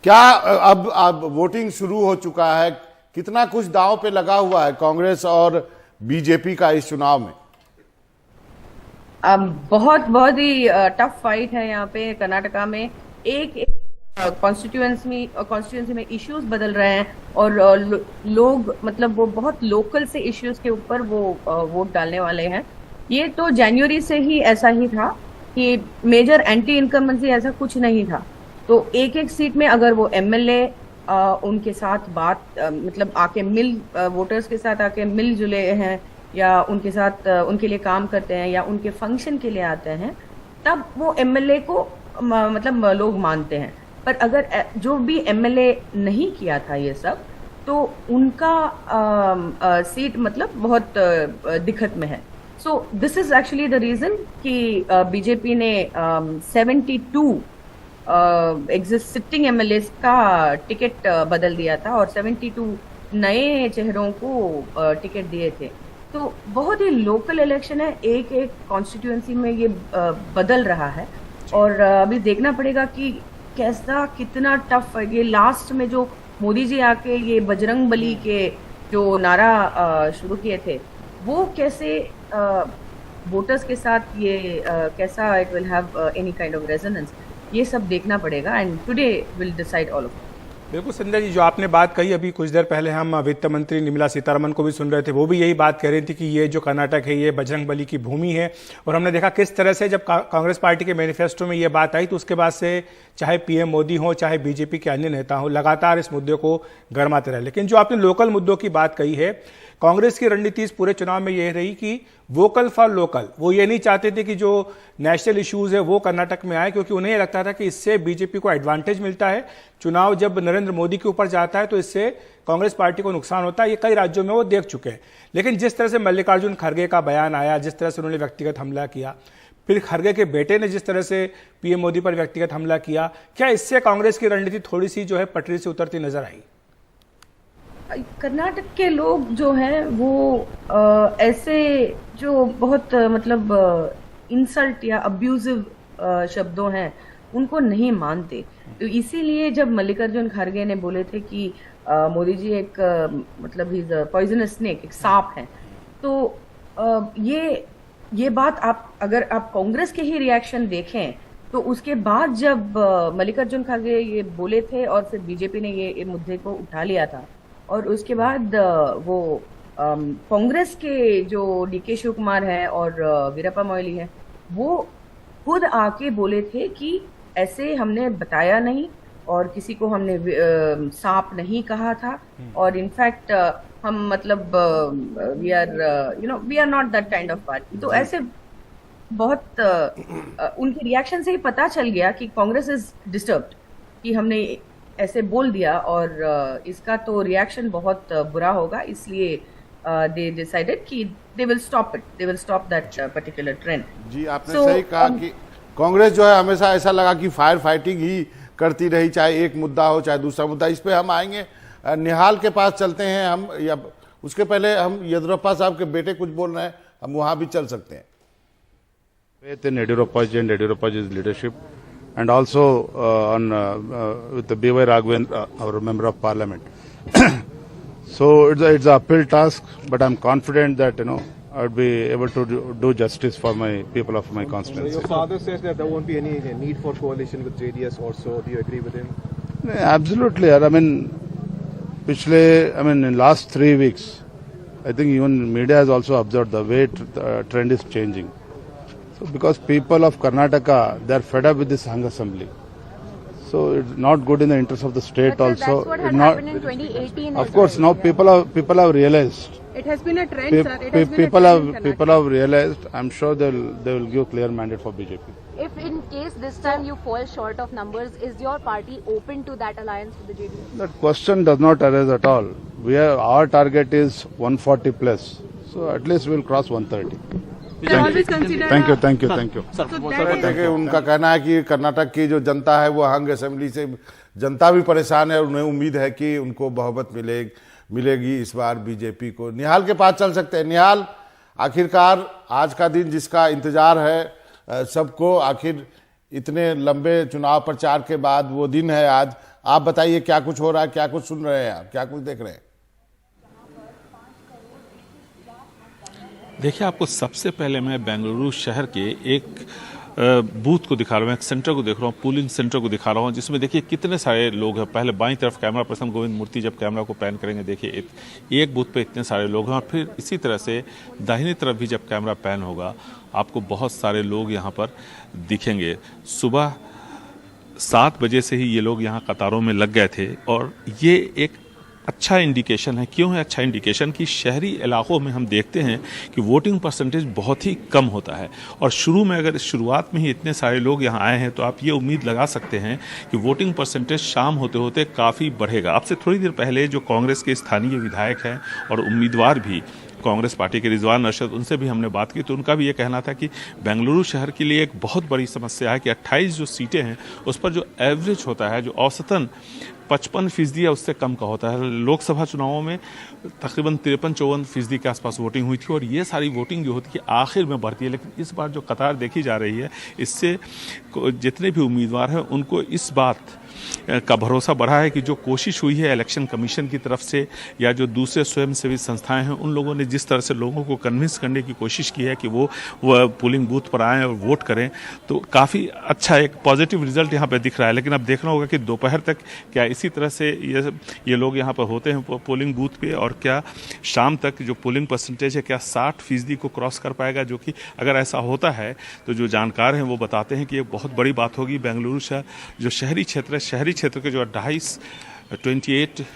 क्या अब वोटिंग शुरू हो चुका है, कितना कुछ दांव पे लगा हुआ है कांग्रेस और बीजेपी का इस चुनाव में? बहुत ही टफ फाइट है यहाँ पे कर्नाटका में। एक कॉन्स्टिट्यूएंसी में इश्यूज बदल रहे हैं और लोग मतलब वो बहुत लोकल से इश्यूज के ऊपर वो वोट डालने वाले हैं। ये तो जनवरी से ही ऐसा ही था कि मेजर एंटी इनकम्बेंसी ऐसा कुछ नहीं था। तो एक एक सीट में अगर वो एमएलए उनके साथ मतलब आके वोटर्स के साथ आके मिल जुले हैं या उनके साथ उनके लिए काम करते हैं या उनके फंक्शन के लिए आते हैं, तब वो एमएलए को मतलब लोग मानते हैं। पर अगर जो भी एमएलए नहीं किया था ये सब, तो उनका सीट मतलब बहुत दिक्कत में है। So this is actually the reason कि बीजेपी ने 72 सिटिंग एमएलए का टिकट बदल दिया था और 72 नए चेहरों को टिकट दिए थे। तो बहुत ही लोकल इलेक्शन है, एक एक कॉन्स्टिट्यूएंसी में ये बदल रहा है और अभी देखना पड़ेगा कि कैसा कितना टफ है। ये लास्ट में जो मोदी जी आके ये बजरंग बली के जो नारा शुरू किए थे, वो कैसे वोटर्स के साथ ये कैसा it will have any kind of resonance, ये सब देखना पड़ेगा and today will decide all of it. बिल्कुल संजय जी, जो आपने बात कही अभी कुछ देर पहले हम वित्त मंत्री निर्मला सीतारमण को भी सुन रहे थे, वो भी यही बात कह रही थी कि ये जो कर्नाटक है ये बजरंग बली की भूमि है। और हमने देखा किस तरह से जब कांग्रेस पार्टी के मैनिफेस्टो में ये बात आई तो उसके बाद से चाहे पीएम मोदी हो चाहे बीजेपी के अन्य नेता हो, लगातार इस मुद्दे को गरमाते रहे। लेकिन जो आपने लोकल मुद्दों की बात कही है, कांग्रेस की रणनीति इस पूरे चुनाव में यह रही कि वोकल फॉर लोकल। वो ये नहीं चाहते थे कि जो नेशनल इश्यूज है वो कर्नाटक में आए, क्योंकि उन्हें लगता था कि इससे बीजेपी को एडवांटेज मिलता है। चुनाव जब नरेंद्र मोदी के ऊपर जाता है तो इससे कांग्रेस पार्टी को नुकसान होता है। ये कई राज्यों में वो देख चुके हैं। लेकिन जिस तरह से मल्लिकार्जुन खड़गे का बयान आया, जिस तरह से उन्होंने व्यक्तिगत हमला किया, फिर खड़गे के बेटे ने जिस तरह से पीएम मोदी पर व्यक्तिगत हमला किया, क्या इससे कांग्रेस की रणनीति थोड़ी सी जो है पटरी से उतरती नजर आई? कर्नाटक के लोग जो हैं वो ऐसे जो बहुत मतलब इंसल्ट या अब्यूजिव शब्दों हैं उनको नहीं मानते। तो इसीलिए जब मल्लिकार्जुन खड़गे ने बोले थे कि मोदी जी एक मतलब ही पॉइजनस स्नेक, एक सांप है, तो ये बात अगर आप कांग्रेस के ही रिएक्शन देखें तो उसके बाद जब मल्लिकार्जुन खड़गे ये बोले थे और फिर बीजेपी ने ये मुद्दे को उठा लिया था और उसके बाद वो कांग्रेस के जो डीके शिव कुमार है और वीरप्पा मोइली है, वो खुद आके बोले थे कि ऐसे हमने बताया नहीं और किसी को हमने सांप नहीं कहा था और इनफैक्ट हम मतलब we are not that kind of party. तो ऐसे बहुत उनके रिएक्शन से ही पता चल गया कि कांग्रेस इज डिस्टर्ब्ड कि हमने ऐसे बोल दिया और इसका तो रिएक्शन बहुत बुरा होगा। इसलिए दे डिसाइडेड कि they will stop that particular trend. जी, आपने सही कहा कि कांग्रेस जो है हमेशा ऐसा लगा कि फायर फाइटिंग ही करती रही, चाहे एक मुद्दा हो चाहे दूसरा मुद्दा। इस पे हम आएंगे, निहाल के पास चलते हैं हम, या उसके पहले हम येदियुरप्पा साहब के बेटे कुछ बोल रहे हैं, हम वहां भी चल सकते हैं। Faith in Yediyurappa's and Yediyurappa's leadership, and also with the B.Y. Raghavendra, our member of parliament. So it's an uphill task, but I'm confident that I would be able to do justice for my people of my constituency. Your father says that there won't be any need for coalition with JDS also. Do you agree with him? Absolutely. I mean, in last 3 weeks, I think even media has also observed the way trend is changing. So because people of Karnataka, they are fed up with this hung assembly. So it's not good in the interest of the state. But also. That's what had happened in 2018. Of course, now people have realized. It has been a trend, sir. It has been a trend in people have realized. I'm sure they will give clear mandate for BJP. If in case this time you fall short of numbers, is your party open to that alliance with the JDS? That question does not arise at all. Our target is 140 plus. So at least we'll cross 130. Thank you. देखिए, उनका कहना है कि कर्नाटक की जो जनता है वो हंग assembly से जनता भी परेशान है और उन्हें उम्मीद है कि उनको बहुमत मिलेगी इस बार बीजेपी को। निहाल के पास चल सकते हैं। निहाल, आखिरकार आज का दिन जिसका इंतजार है सबको, आखिर इतने लंबे चुनाव प्रचार के बाद वो दिन है आज। आप बताइए क्या कुछ हो रहा है, क्या कुछ सुन रहे हैं आप, क्या कुछ देख रहे हैं? देखिए, आपको सबसे पहले मैं बेंगलुरु शहर के एक बूथ को दिखा रहा हूँ, एक सेंटर को देख रहा हूँ, पोलिंग सेंटर को दिखा रहा हूँ, जिसमें देखिए कितने सारे लोग हैं। पहले बाईं तरफ कैमरा पर्सन गोविंद मूर्ति जब कैमरा को पैन करेंगे, देखिए एक बूथ पे इतने सारे लोग हैं, और फिर इसी तरह से दाहिनी तरफ भी जब कैमरा पैन होगा आपको बहुत सारे लोग यहाँ पर दिखेंगे। सुबह 7 बजे से ही ये लोग यहाँ कतारों में लग गए थे, और ये एक अच्छा इंडिकेशन है। क्यों है अच्छा इंडिकेशन? कि शहरी इलाकों में हम देखते हैं कि वोटिंग परसेंटेज बहुत ही कम होता है, और शुरू में अगर शुरुआत में ही इतने सारे लोग यहाँ आए हैं तो आप ये उम्मीद लगा सकते हैं कि वोटिंग परसेंटेज शाम होते होते काफ़ी बढ़ेगा। आपसे थोड़ी देर पहले जो कांग्रेस के स्थानीय विधायक हैं और उम्मीदवार भी कांग्रेस पार्टी के रिजवान अरशद, उनसे भी हमने बात की, तो उनका भी ये कहना था कि बेंगलुरु शहर के लिए एक बहुत बड़ी समस्या है कि 28 जो सीटें हैं उस पर जो एवरेज होता है, जो औसतन 55% या उससे कम का होता है। लोकसभा चुनावों में तकरीबन 53-54% के आसपास वोटिंग हुई थी, और ये सारी वोटिंग जो होती है आखिर में बढ़ती है। लेकिन इस बार जो कतार देखी जा रही है, इससे जितने भी उम्मीदवार हैं उनको इस बात का भरोसा बढ़ा है कि जो कोशिश हुई है इलेक्शन कमीशन की तरफ से या जो दूसरे स्वयंसेवी संस्थाएं हैं, उन लोगों ने जिस तरह से लोगों को कन्विंस करने की कोशिश की है कि वो पोलिंग बूथ पर आएँ और वोट करें, तो काफ़ी अच्छा एक पॉजिटिव रिजल्ट यहाँ पे दिख रहा है। लेकिन अब देखना होगा कि दोपहर तक क्या इसी तरह से ये लोग यहाँ पर होते हैं पोलिंग बूथ पे, और क्या शाम तक जो पोलिंग परसेंटेज है क्या 60% को क्रॉस कर पाएगा, जो कि अगर ऐसा होता है तो जो जानकार हैं वो बताते हैं कि ये बहुत बड़ी बात होगी बेंगलुरु शहर जो शहरी क्षेत्र है, शहरी क्षेत्र के जो 28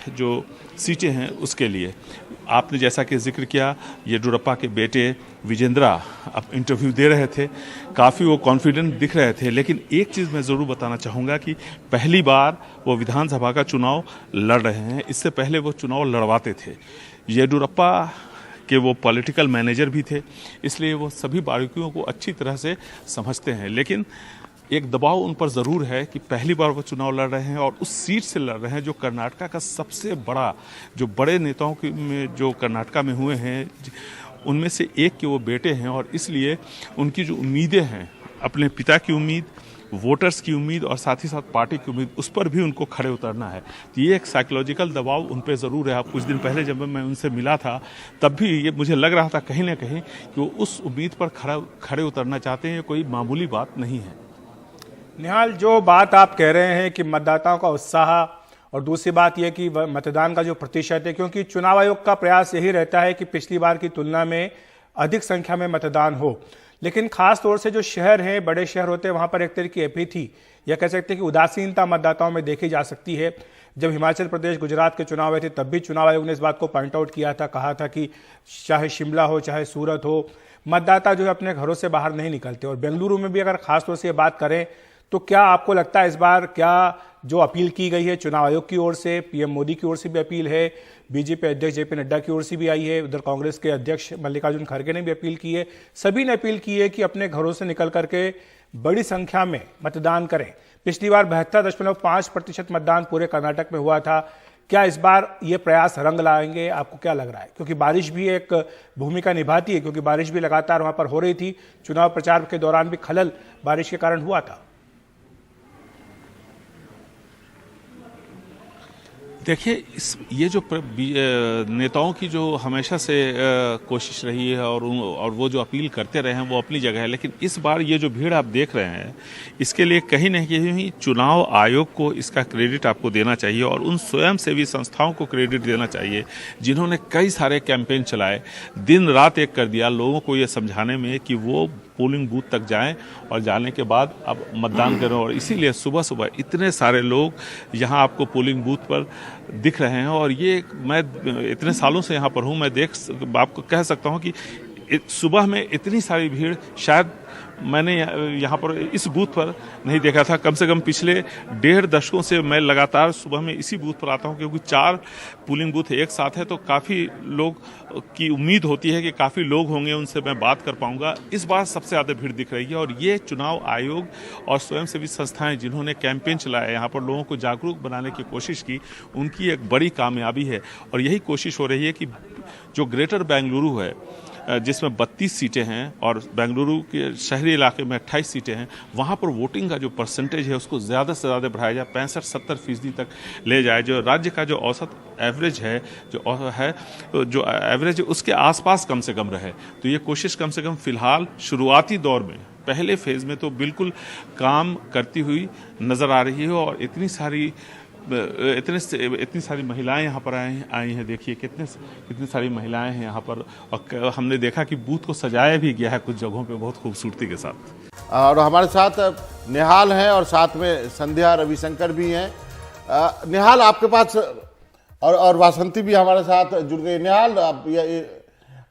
जो सीटें हैं उसके लिए। आपने जैसा कि जिक्र किया, येडियुरप्पा के बेटे विजेंद्रा अब इंटरव्यू दे रहे थे, काफ़ी वो कॉन्फिडेंट दिख रहे थे। लेकिन एक चीज़ मैं ज़रूर बताना चाहूँगा कि पहली बार वो विधानसभा का चुनाव लड़ रहे हैं। इससे पहले वो चुनाव लड़वाते थे। येडियुरप्पा के वो पॉलिटिकल मैनेजर भी थे, इसलिए वो सभी बारीकियों को अच्छी तरह से समझते हैं। लेकिन एक दबाव उन पर ज़रूर है कि पहली बार वो चुनाव लड़ रहे हैं और उस सीट से लड़ रहे हैं जो कर्नाटका का सबसे बड़ा, जो बड़े नेताओं के में जो कर्नाटका में हुए हैं उनमें से एक के वो बेटे हैं, और इसलिए उनकी जो उम्मीदें हैं, अपने पिता की उम्मीद, वोटर्स की उम्मीद और साथ ही साथ पार्टी की उम्मीद, उस पर भी उनको खड़े उतरना है। तो ये एक साइकोलॉजिकल दबाव उन पर ज़रूर है। आप कुछ दिन पहले जब मैं उनसे मिला था तब भी ये मुझे लग रहा था कहीं ना कहीं कि वो उस उम्मीद पर खड़े उतरना चाहते हैं। ये कोई मामूली बात नहीं है। निहाल, जो बात आप कह रहे हैं कि मतदाताओं का उत्साह, और दूसरी बात यह कि मतदान का जो प्रतिशत है, क्योंकि चुनाव आयोग का प्रयास यही रहता है कि पिछली बार की तुलना में अधिक संख्या में मतदान हो, लेकिन खास तौर से जो शहर हैं, बड़े शहर होते हैं, वहां पर एक तरह की एपैथी या कह सकते हैं कि उदासीनता मतदाताओं में देखी जा सकती है। जब हिमाचल प्रदेश, गुजरात के चुनाव हुए थे तब भी चुनाव आयोग ने इस बात को पॉइंट आउट किया था, कहा था कि चाहे शिमला हो चाहे सूरत हो, मतदाता जो है अपने घरों से बाहर नहीं निकलते। और बेंगलुरु में भी अगर खासतौर से बात करें तो क्या आपको लगता है इस बार क्या जो अपील की गई है चुनाव आयोग की ओर से, पीएम मोदी की ओर से भी अपील है, बीजेपी अध्यक्ष जेपी नड्डा की ओर से भी आई है, उधर कांग्रेस के अध्यक्ष मल्लिकार्जुन खड़गे ने भी अपील की है, सभी ने अपील की है कि अपने घरों से निकल करके बड़ी संख्या में मतदान करें। पिछली बार 72.5% मतदान पूरे कर्नाटक में हुआ था। क्या इस बार ये प्रयास रंग लाएंगे? आपको क्या लग रहा है? क्योंकि बारिश भी एक भूमिका निभाती है, क्योंकि बारिश भी लगातार वहां पर हो रही थी। चुनाव प्रचार के दौरान भी खलल बारिश के कारण हुआ था। देखिए, ये जो नेताओं की जो हमेशा से कोशिश रही है और वो जो अपील करते रहे हैं वो अपनी जगह है, लेकिन इस बार ये जो भीड़ आप देख रहे हैं इसके लिए कहीं ना कहीं चुनाव आयोग को इसका क्रेडिट आपको देना चाहिए, और उन स्वयंसेवी संस्थाओं को क्रेडिट देना चाहिए जिन्होंने कई सारे कैंपेन चलाए, दिन रात एक कर दिया लोगों को ये समझाने में कि वो पोलिंग बूथ तक जाएं और जाने के बाद अब मतदान करें। और इसीलिए सुबह सुबह इतने सारे लोग यहाँ आपको पोलिंग बूथ पर दिख रहे हैं। और ये मैं इतने सालों से यहाँ पर हूँ, मैं आपको कह सकता हूँ कि सुबह में इतनी सारी भीड़ शायद मैंने यहाँ पर इस बूथ पर नहीं देखा था। कम से कम पिछले 1.5 दशकों से मैं लगातार सुबह में इसी बूथ पर आता हूँ, क्योंकि 4 पोलिंग बूथ एक साथ है तो काफ़ी लोग की उम्मीद होती है कि काफ़ी लोग होंगे, उनसे मैं बात कर पाऊँगा। इस बार सबसे ज़्यादा भीड़ दिख रही है, और ये चुनाव आयोग और स्वयंसेवी संस्थाएँ जिन्होंने कैंपेन चलाया, यहाँ पर लोगों को जागरूक बनाने की कोशिश की, उनकी एक बड़ी कामयाबी है। और यही कोशिश हो रही है कि जो ग्रेटर बेंगलुरु है जिसमें 32 सीटें हैं और बेंगलुरु के शहरी इलाके में 28 सीटें हैं, वहाँ पर वोटिंग का जो परसेंटेज है उसको ज़्यादा से ज़्यादा बढ़ाया जाए, 65-70% तक ले जाए। जो राज्य का जो औसत एवरेज है जो एवरेज है उसके आसपास कम से कम रहे। तो ये कोशिश कम से कम फिलहाल शुरुआती दौर में, पहले फेज़ में तो बिल्कुल काम करती हुई नज़र आ रही है। और इतनी सारी महिलाएं यहाँ पर आई हैं। देखिए कितनी सारी महिलाएं हैं यहाँ पर, और हमने देखा कि बूथ को सजाया भी गया है कुछ जगहों पे बहुत खूबसूरती के साथ। और हमारे साथ निहाल हैं और साथ में संध्या रविशंकर भी हैं। निहाल, आपके पास और वासंती भी हमारे साथ जुड़ गई। निहाल,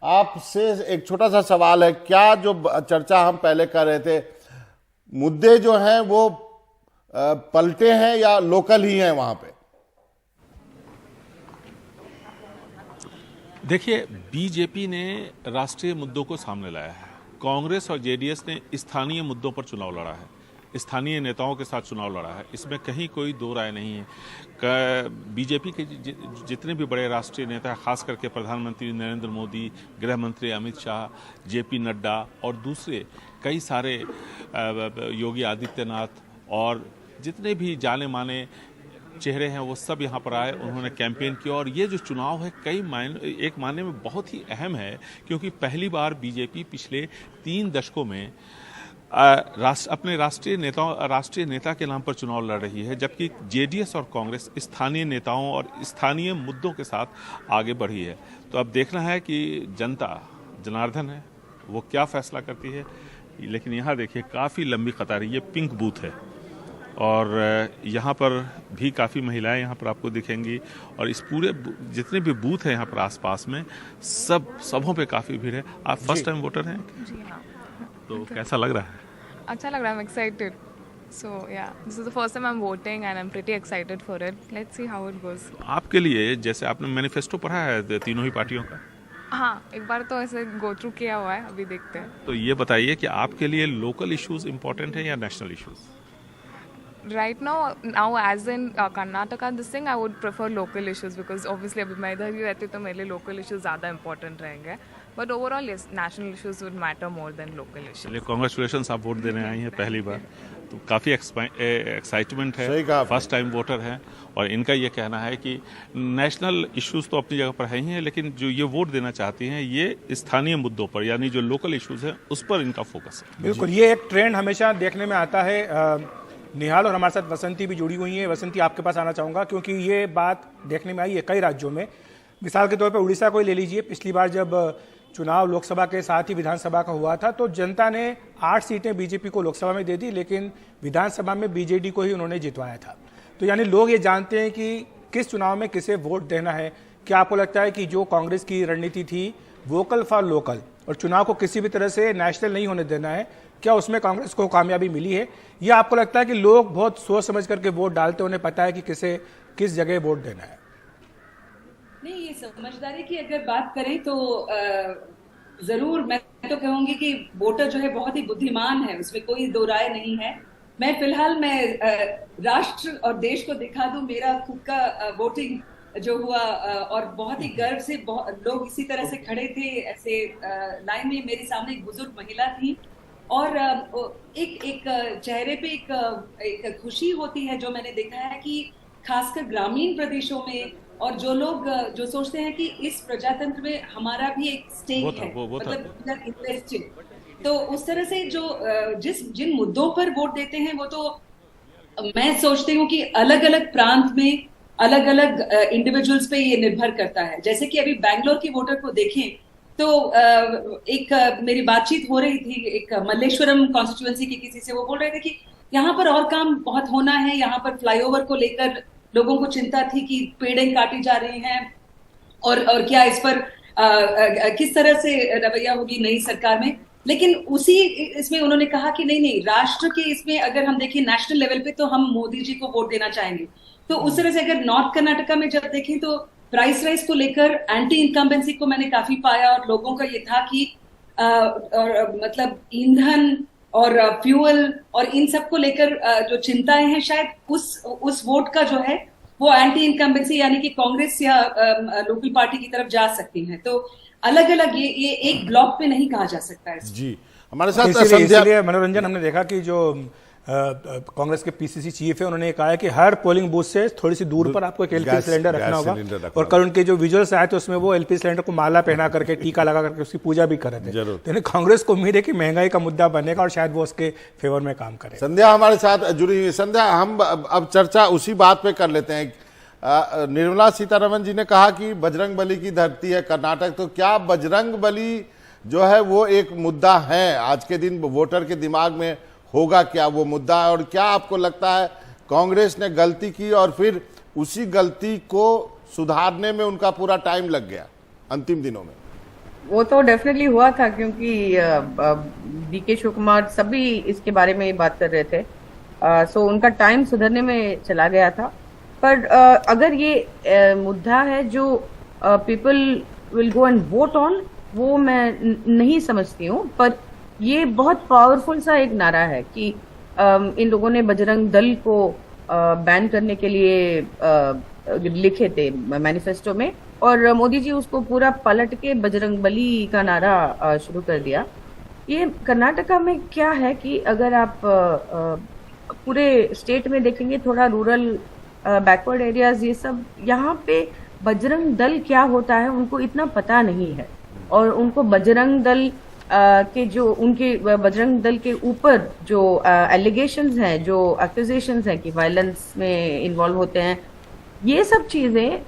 आपसे एक छोटा सा सवाल है, क्या जो चर्चा हम पहले कर रहे थे, मुद्दे जो हैं वो पलटे हैं या लोकल ही हैं वहां पे? देखिए, बीजेपी ने राष्ट्रीय मुद्दों को सामने लाया है, कांग्रेस और जेडीएस ने स्थानीय मुद्दों पर चुनाव लड़ा है, स्थानीय नेताओं के साथ चुनाव लड़ा है, इसमें कहीं कोई दो राय नहीं है। बीजेपी के जितने भी बड़े राष्ट्रीय नेता, खास करके प्रधानमंत्री नरेंद्र मोदी, गृह मंत्री अमित शाह, जेपी नड्डा और दूसरे कई सारे, योगी आदित्यनाथ और जितने भी जाने माने चेहरे हैं वो सब यहाँ पर आए, उन्होंने कैंपेन किया। और ये जो चुनाव है एक मायने में बहुत ही अहम है, क्योंकि पहली बार बीजेपी पिछले 3 दशकों में अपने राष्ट्रीय नेता के नाम पर चुनाव लड़ रही है, जबकि जेडीएस और कांग्रेस स्थानीय नेताओं और स्थानीय मुद्दों के साथ आगे बढ़ी है। तो अब देखना है कि जनता जनार्दन है वो क्या फैसला करती है। लेकिन यहाँ देखिए काफ़ी लंबी कतार है, ये पिंक बूथ है और यहाँ पर भी काफ़ी महिलाएं यहाँ पर आपको दिखेंगी। और इस पूरे जितने भी बूथ हैं यहाँ पर आसपास में सबों पे काफ़ी भीड़ है। आप फर्स्ट टाइम वोटर हैं? जी हाँ। तो कैसा लग रहा है? अच्छा लग रहा है, I'm excited. So yeah, this is the first time I'm voting and I'm pretty excited for it. Let's see how it goes. आपके लिए, जैसे आपने मैनिफेस्टो पढ़ा है तीनों ही पार्टियों का? हाँ, एक बार तो ऐसे गो थ्रू किया हुआ है, अभी देखते हैं। तो ये बताइए कि आपके लिए लोकल इश्यूज इम्पोर्टेंट है या national issues? Right now as in Karnataka, this thing I would prefer local issues because obviously अभी मैं इधर ही रहती हूँ तो मेरे लिए local issues ज़्यादा important रहेंगे. But overall yes, national issues would matter more than local issues. चलिए, कांग्रेचुलेशंस, आप वोट देने आई हैं पहली बार, तो काफ़ी एक्साइटमेंट है। सही कहा। फर्स्ट टाइम वोटर हैं और इनका ये कहना है कि नेशनल इश्यूज तो अपनी जगह पर है ही हैं, लेकिन जो ये वोट देना चाहती हैं ये स्थानीय मुद्दों पर, यानी जो लोकल इश्यूज हैं उस पर इनका फोकस है। बिल्कुल, ये एक ट्रेंड हमेशा देखने में आता है। निहाल और हमारे साथ वसंती भी जुड़ी हुई है। वसंती, आपके पास आना चाहूँगा क्योंकि ये बात देखने में आई है कई राज्यों में। मिसाल के तौर पर उड़ीसा को ही ले लीजिए। पिछली बार जब चुनाव लोकसभा के साथ ही विधानसभा का हुआ था तो जनता ने 8 सीटें बीजेपी को लोकसभा में दे दी, लेकिन विधानसभा में बीजेडी को ही उन्होंने जितवाया था। तो यानी लोग ये जानते हैं कि किस चुनाव में किसे वोट देना है। क्या आपको लगता है कि जो कांग्रेस की रणनीति थी वोकल फॉर लोकल और चुनाव को किसी भी तरह से नेशनल नहीं होने देना है, क्या उसमें कांग्रेस को कामयाबी मिली है, या आपको लगता है कि लोग बहुत सोच समझ करके वोट डालते, उन्हें पता है कि किस जगह वोट देना है? नहीं, ये समझदारी की अगर बात करें तो जरूर मैं तो कहूंगी कि वोटर जो है बहुत ही बुद्धिमान है, उसमें कोई दो राय नहीं है। मैं फिलहाल राष्ट्र और देश को दिखा दूं मेरा खुद का वोटिंग जो हुआ, और बहुत ही गर्व से लोग इसी तरह से खड़े थे ऐसे लाइन में। मेरे सामने एक बुजुर्ग महिला थी और एक चेहरे पे एक खुशी होती है जो मैंने देखा है कि खासकर ग्रामीण प्रदेशों में, और जो लोग जो सोचते हैं कि इस प्रजातंत्र में हमारा भी एक स्टेक है, मतलब इंटरेस्टेड, तो उस तरह से जो जिन मुद्दों पर वोट देते हैं वो तो मैं सोचती हूँ कि अलग अलग प्रांत में अलग अलग इंडिविजुअल्स पे ये निर्भर करता है। जैसे कि अभी बैंगलोर की वोटर को देखें तो एक मेरी बातचीत हो रही थी एक मल्लेश्वरम कॉन्स्टिट्यूएंसी की किसी से, वो बोल रहे थे कि यहाँ पर और काम बहुत होना है, यहाँ पर फ्लाईओवर को लेकर लोगों को चिंता थी कि पेड़ें काटी जा रही हैं और क्या इस पर किस तरह से रवैया होगी नई सरकार में। लेकिन इसमें उन्होंने कहा कि नहीं, राष्ट्र के इसमें अगर हम देखें नेशनल लेवल पे तो हम मोदी जी को वोट देना चाहेंगे। तो उस तरह से अगर नॉर्थ कर्नाटका में जब देखें तो प्राइस राइज को लेकर एंटी इनकम्बेंसी को मैंने काफी पाया, और लोगों का ये था कि मतलब ईंधन और फ्यूल और इन सब को लेकर जो चिंताएं हैं, शायद उस वोट का जो है वो एंटी इनकम्बेंसी यानी कि कांग्रेस या लोकल पार्टी की तरफ जा सकती हैं। तो अलग अलग ये एक ब्लॉक पे नहीं कहा जा सकता है। जी, हमारे साथ इसीलिए मनोरंजन, हमने देखा कि जो कांग्रेस के पीसीसी चीफ है उन्होंने कहा है कि हर पोलिंग बूथ से थोड़ी सी दूर पर आपको एक एलपीजी सिलेंडर रखना होगा, और कल उनके जो विजुअल्स आए थे उसमें वो एलपीजी सिलेंडर को माला पहना करके, टीका लगा करके उसकी पूजा भी कर रहे थे। तो कांग्रेस को उम्मीद है कि महंगाई का मुद्दा बनेगा और शायद वो उसके फेवर में काम करे। संध्या हमारे साथ जुड़ी हुई। संध्या, हम अब चर्चा उसी बात पे कर लेते हैं। निर्मला सीतारमण जी ने कहा कि बजरंग बली की धरती है कर्नाटक, तो क्या बजरंग बली जो है वो एक मुद्दा है आज के दिन वोटर के दिमाग में? होगा क्या वो मुद्दा? और क्या आपको लगता है कांग्रेस ने गलती की और फिर उसी गलती को सुधारने में उनका पूरा टाइम लग गया अंतिम दिनों में? वो तो डेफिनेटली हुआ था, क्योंकि डीके शिव कुमार सभी इसके बारे में बात कर रहे थे, सो उनका टाइम सुधरने में चला गया था। पर अगर ये मुद्दा है जो people will go and vote on, वो मैं नहीं समझती हूँ। पर ये बहुत पावरफुल सा एक नारा है कि इन लोगों ने बजरंग दल को बैन करने के लिए लिखे थे मैनिफेस्टो में, और मोदी जी उसको पूरा पलट के बजरंग बली का नारा शुरू कर दिया। ये कर्नाटका में क्या है कि अगर आप पूरे स्टेट में देखेंगे, थोड़ा रूरल बैकवर्ड एरियाज, ये सब, यहाँ पे बजरंग दल क्या होता है उनको इतना पता नहीं है। और उनको बजरंग दल के जो उनके बजरंग दल के ऊपर जो एलिगेशंस हैं, जो एक्यूजेशंस हैं कि वायलेंस में इन्वॉल्व होते हैं, ये सब चीजें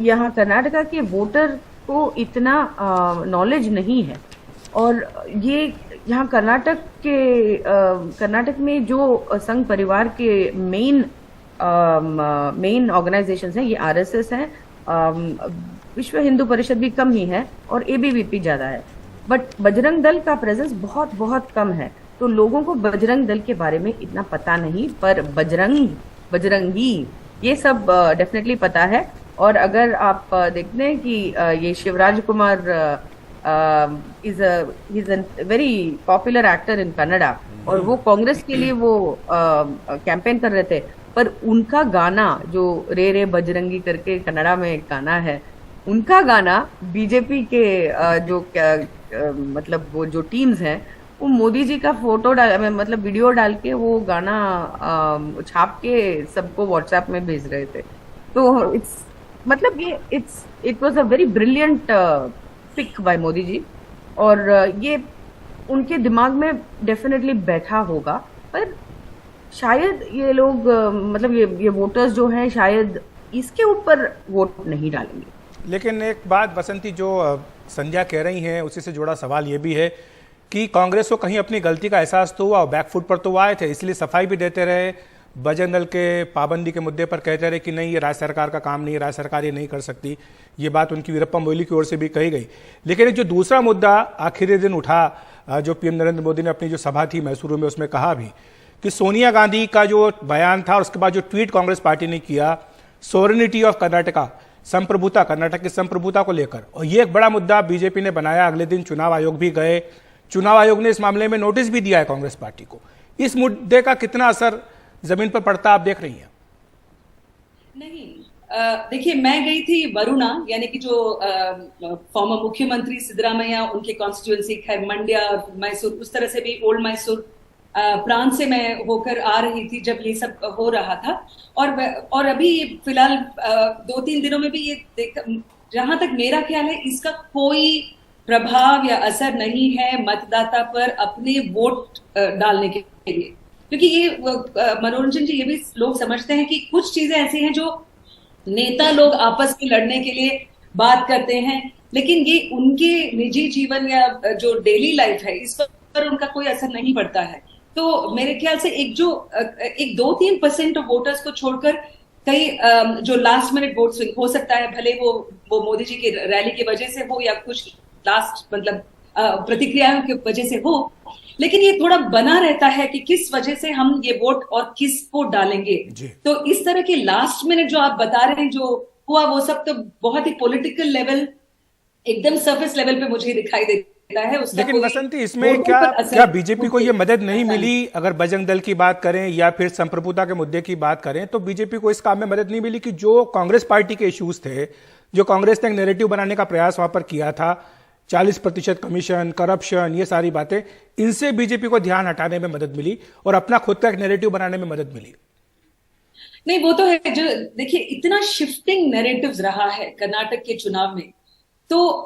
यहाँ कर्नाटका के वोटर को इतना नॉलेज नहीं है। और ये यहाँ कर्नाटक में जो संघ परिवार के मेन ऑर्गेनाइजेशंस हैं, ये आरएसएस हैं, विश्व हिंदू परिषद भी कम ही है, और एबीवीपी ज्यादा है। बट बजरंग दल का प्रेजेंस बहुत बहुत कम है, तो लोगों को बजरंग दल के बारे में इतना पता नहीं। पर बजरंगी ये सब डेफिनेटली पता है। और अगर आप देखते हैं कि ये Shivraj Kumar is a very popular actor in Kannada, और वो कांग्रेस के लिए वो कैंपेन कर रहे थे। पर उनका गाना जो रे रे बजरंगी करके कन्नड़ा में एक गाना है, उनका गाना बीजेपी के जो मतलब वो जो टीम्स हैं, वो मोदी जी का फोटो मतलब वीडियो डाल के वो गाना छाप के सबको व्हाट्सएप में भेज रहे थे। तो मतलब ये it was a very brilliant pick by Modi ji, और ये उनके दिमाग में डेफिनेटली बैठा होगा। पर शायद ये लोग मतलब ये वोटर्स जो हैं शायद इसके ऊपर वोट नहीं डालेंगे। लेकिन एक बात बसंती, जो संध्या कह रही हैं उसी से जुड़ा सवाल ये भी है कि कांग्रेस को कहीं अपनी गलती का एहसास तो हुआ, बैकफुट पर तो आए थे, इसलिए सफाई भी देते रहे, बजरंग दल के पाबंदी के मुद्दे पर कहते रहे कि नहीं ये राज्य सरकार का काम नहीं, राज्य सरकार ये नहीं कर सकती। ये बात उनकी वीरप्पा मोइली की ओर से भी कही गई। लेकिन एक जो दूसरा मुद्दा आखिरी दिन उठा, जो पीएम नरेंद्र मोदी ने अपनी जो सभा थी मैसूरू में उसमें कहा भी कि सोनिया गांधी का जो बयान था और उसके बाद जो ट्वीट कांग्रेस पार्टी ने किया, सोवरेनिटी ऑफ कर्नाटका, संप्रभुता, कर्नाटक की संप्रभुता को लेकर, और ये एक बड़ा मुद्दा बीजेपी ने बनाया। अगले दिन चुनाव आयोग भी गए, चुनाव आयोग ने इस मामले में नोटिस भी दिया है कांग्रेस पार्टी को। इस मुद्दे का कितना असर जमीन पर पड़ता आप देख रही हैं? नहीं, देखिए, मैं गई थी वरुणा, यानी कि जो फॉर्मर मुख्यमंत्री सिद्धरामैया उनके कॉन्स्टिट्यूएंसी है, मंड्या और मैसूर, उस तरह से भी ओल्ड मैसूर प्रांत से मैं होकर आ रही थी जब ये सब हो रहा था। और अभी फिलहाल 2-3 दिनों में भी ये जहां तक मेरा ख्याल है, इसका कोई प्रभाव या असर नहीं है मतदाता पर अपने वोट डालने के लिए। क्योंकि ये मनोरंजन जी, ये भी लोग समझते हैं कि कुछ चीजें ऐसी हैं जो नेता लोग आपस में लड़ने के लिए बात करते हैं, लेकिन ये उनके निजी जीवन या जो डेली लाइफ है इस पर उनका कोई असर नहीं पड़ता है। तो मेरे ख्याल से एक 2-3% ऑफ वोटर्स को छोड़कर कई जो लास्ट मिनट वोट स्विंग हो सकता है, भले वो मोदी जी की रैली की वजह से हो या कुछ लास्ट मतलब प्रतिक्रियाओं की वजह से हो, लेकिन ये थोड़ा बना रहता है कि किस वजह से हम ये वोट और किसको डालेंगे। तो इस तरह के लास्ट मिनट जो आप बता रहे हैं जो हुआ, वो सब तो बहुत ही पॉलिटिकल लेवल, एकदम सरफेस लेवल पे मुझे दिखाई देता है। लेकिन बसंती, इसमें क्या बीजेपी को ये मदद नहीं मिली? अगर बजरंग दल की बात करें या फिर संप्रभुता के मुद्दे की बात करें, तो बीजेपी को इस काम में मदद नहीं मिली कि जो कांग्रेस पार्टी के इश्यूज थे, जो कांग्रेस ने एक नैरेटिव बनाने का प्रयास वहां पर किया था 40% कमीशन, करप्शन, ये सारी बातें, इनसे बीजेपी को ध्यान हटाने में मदद मिली और अपना खुद का एक नैरेटिव बनाने में मदद मिली। नहीं, वो तो है। जो देखिए, इतना शिफ्टिंग नैरेटिव्स रहा है कर्नाटक के चुनाव में, तो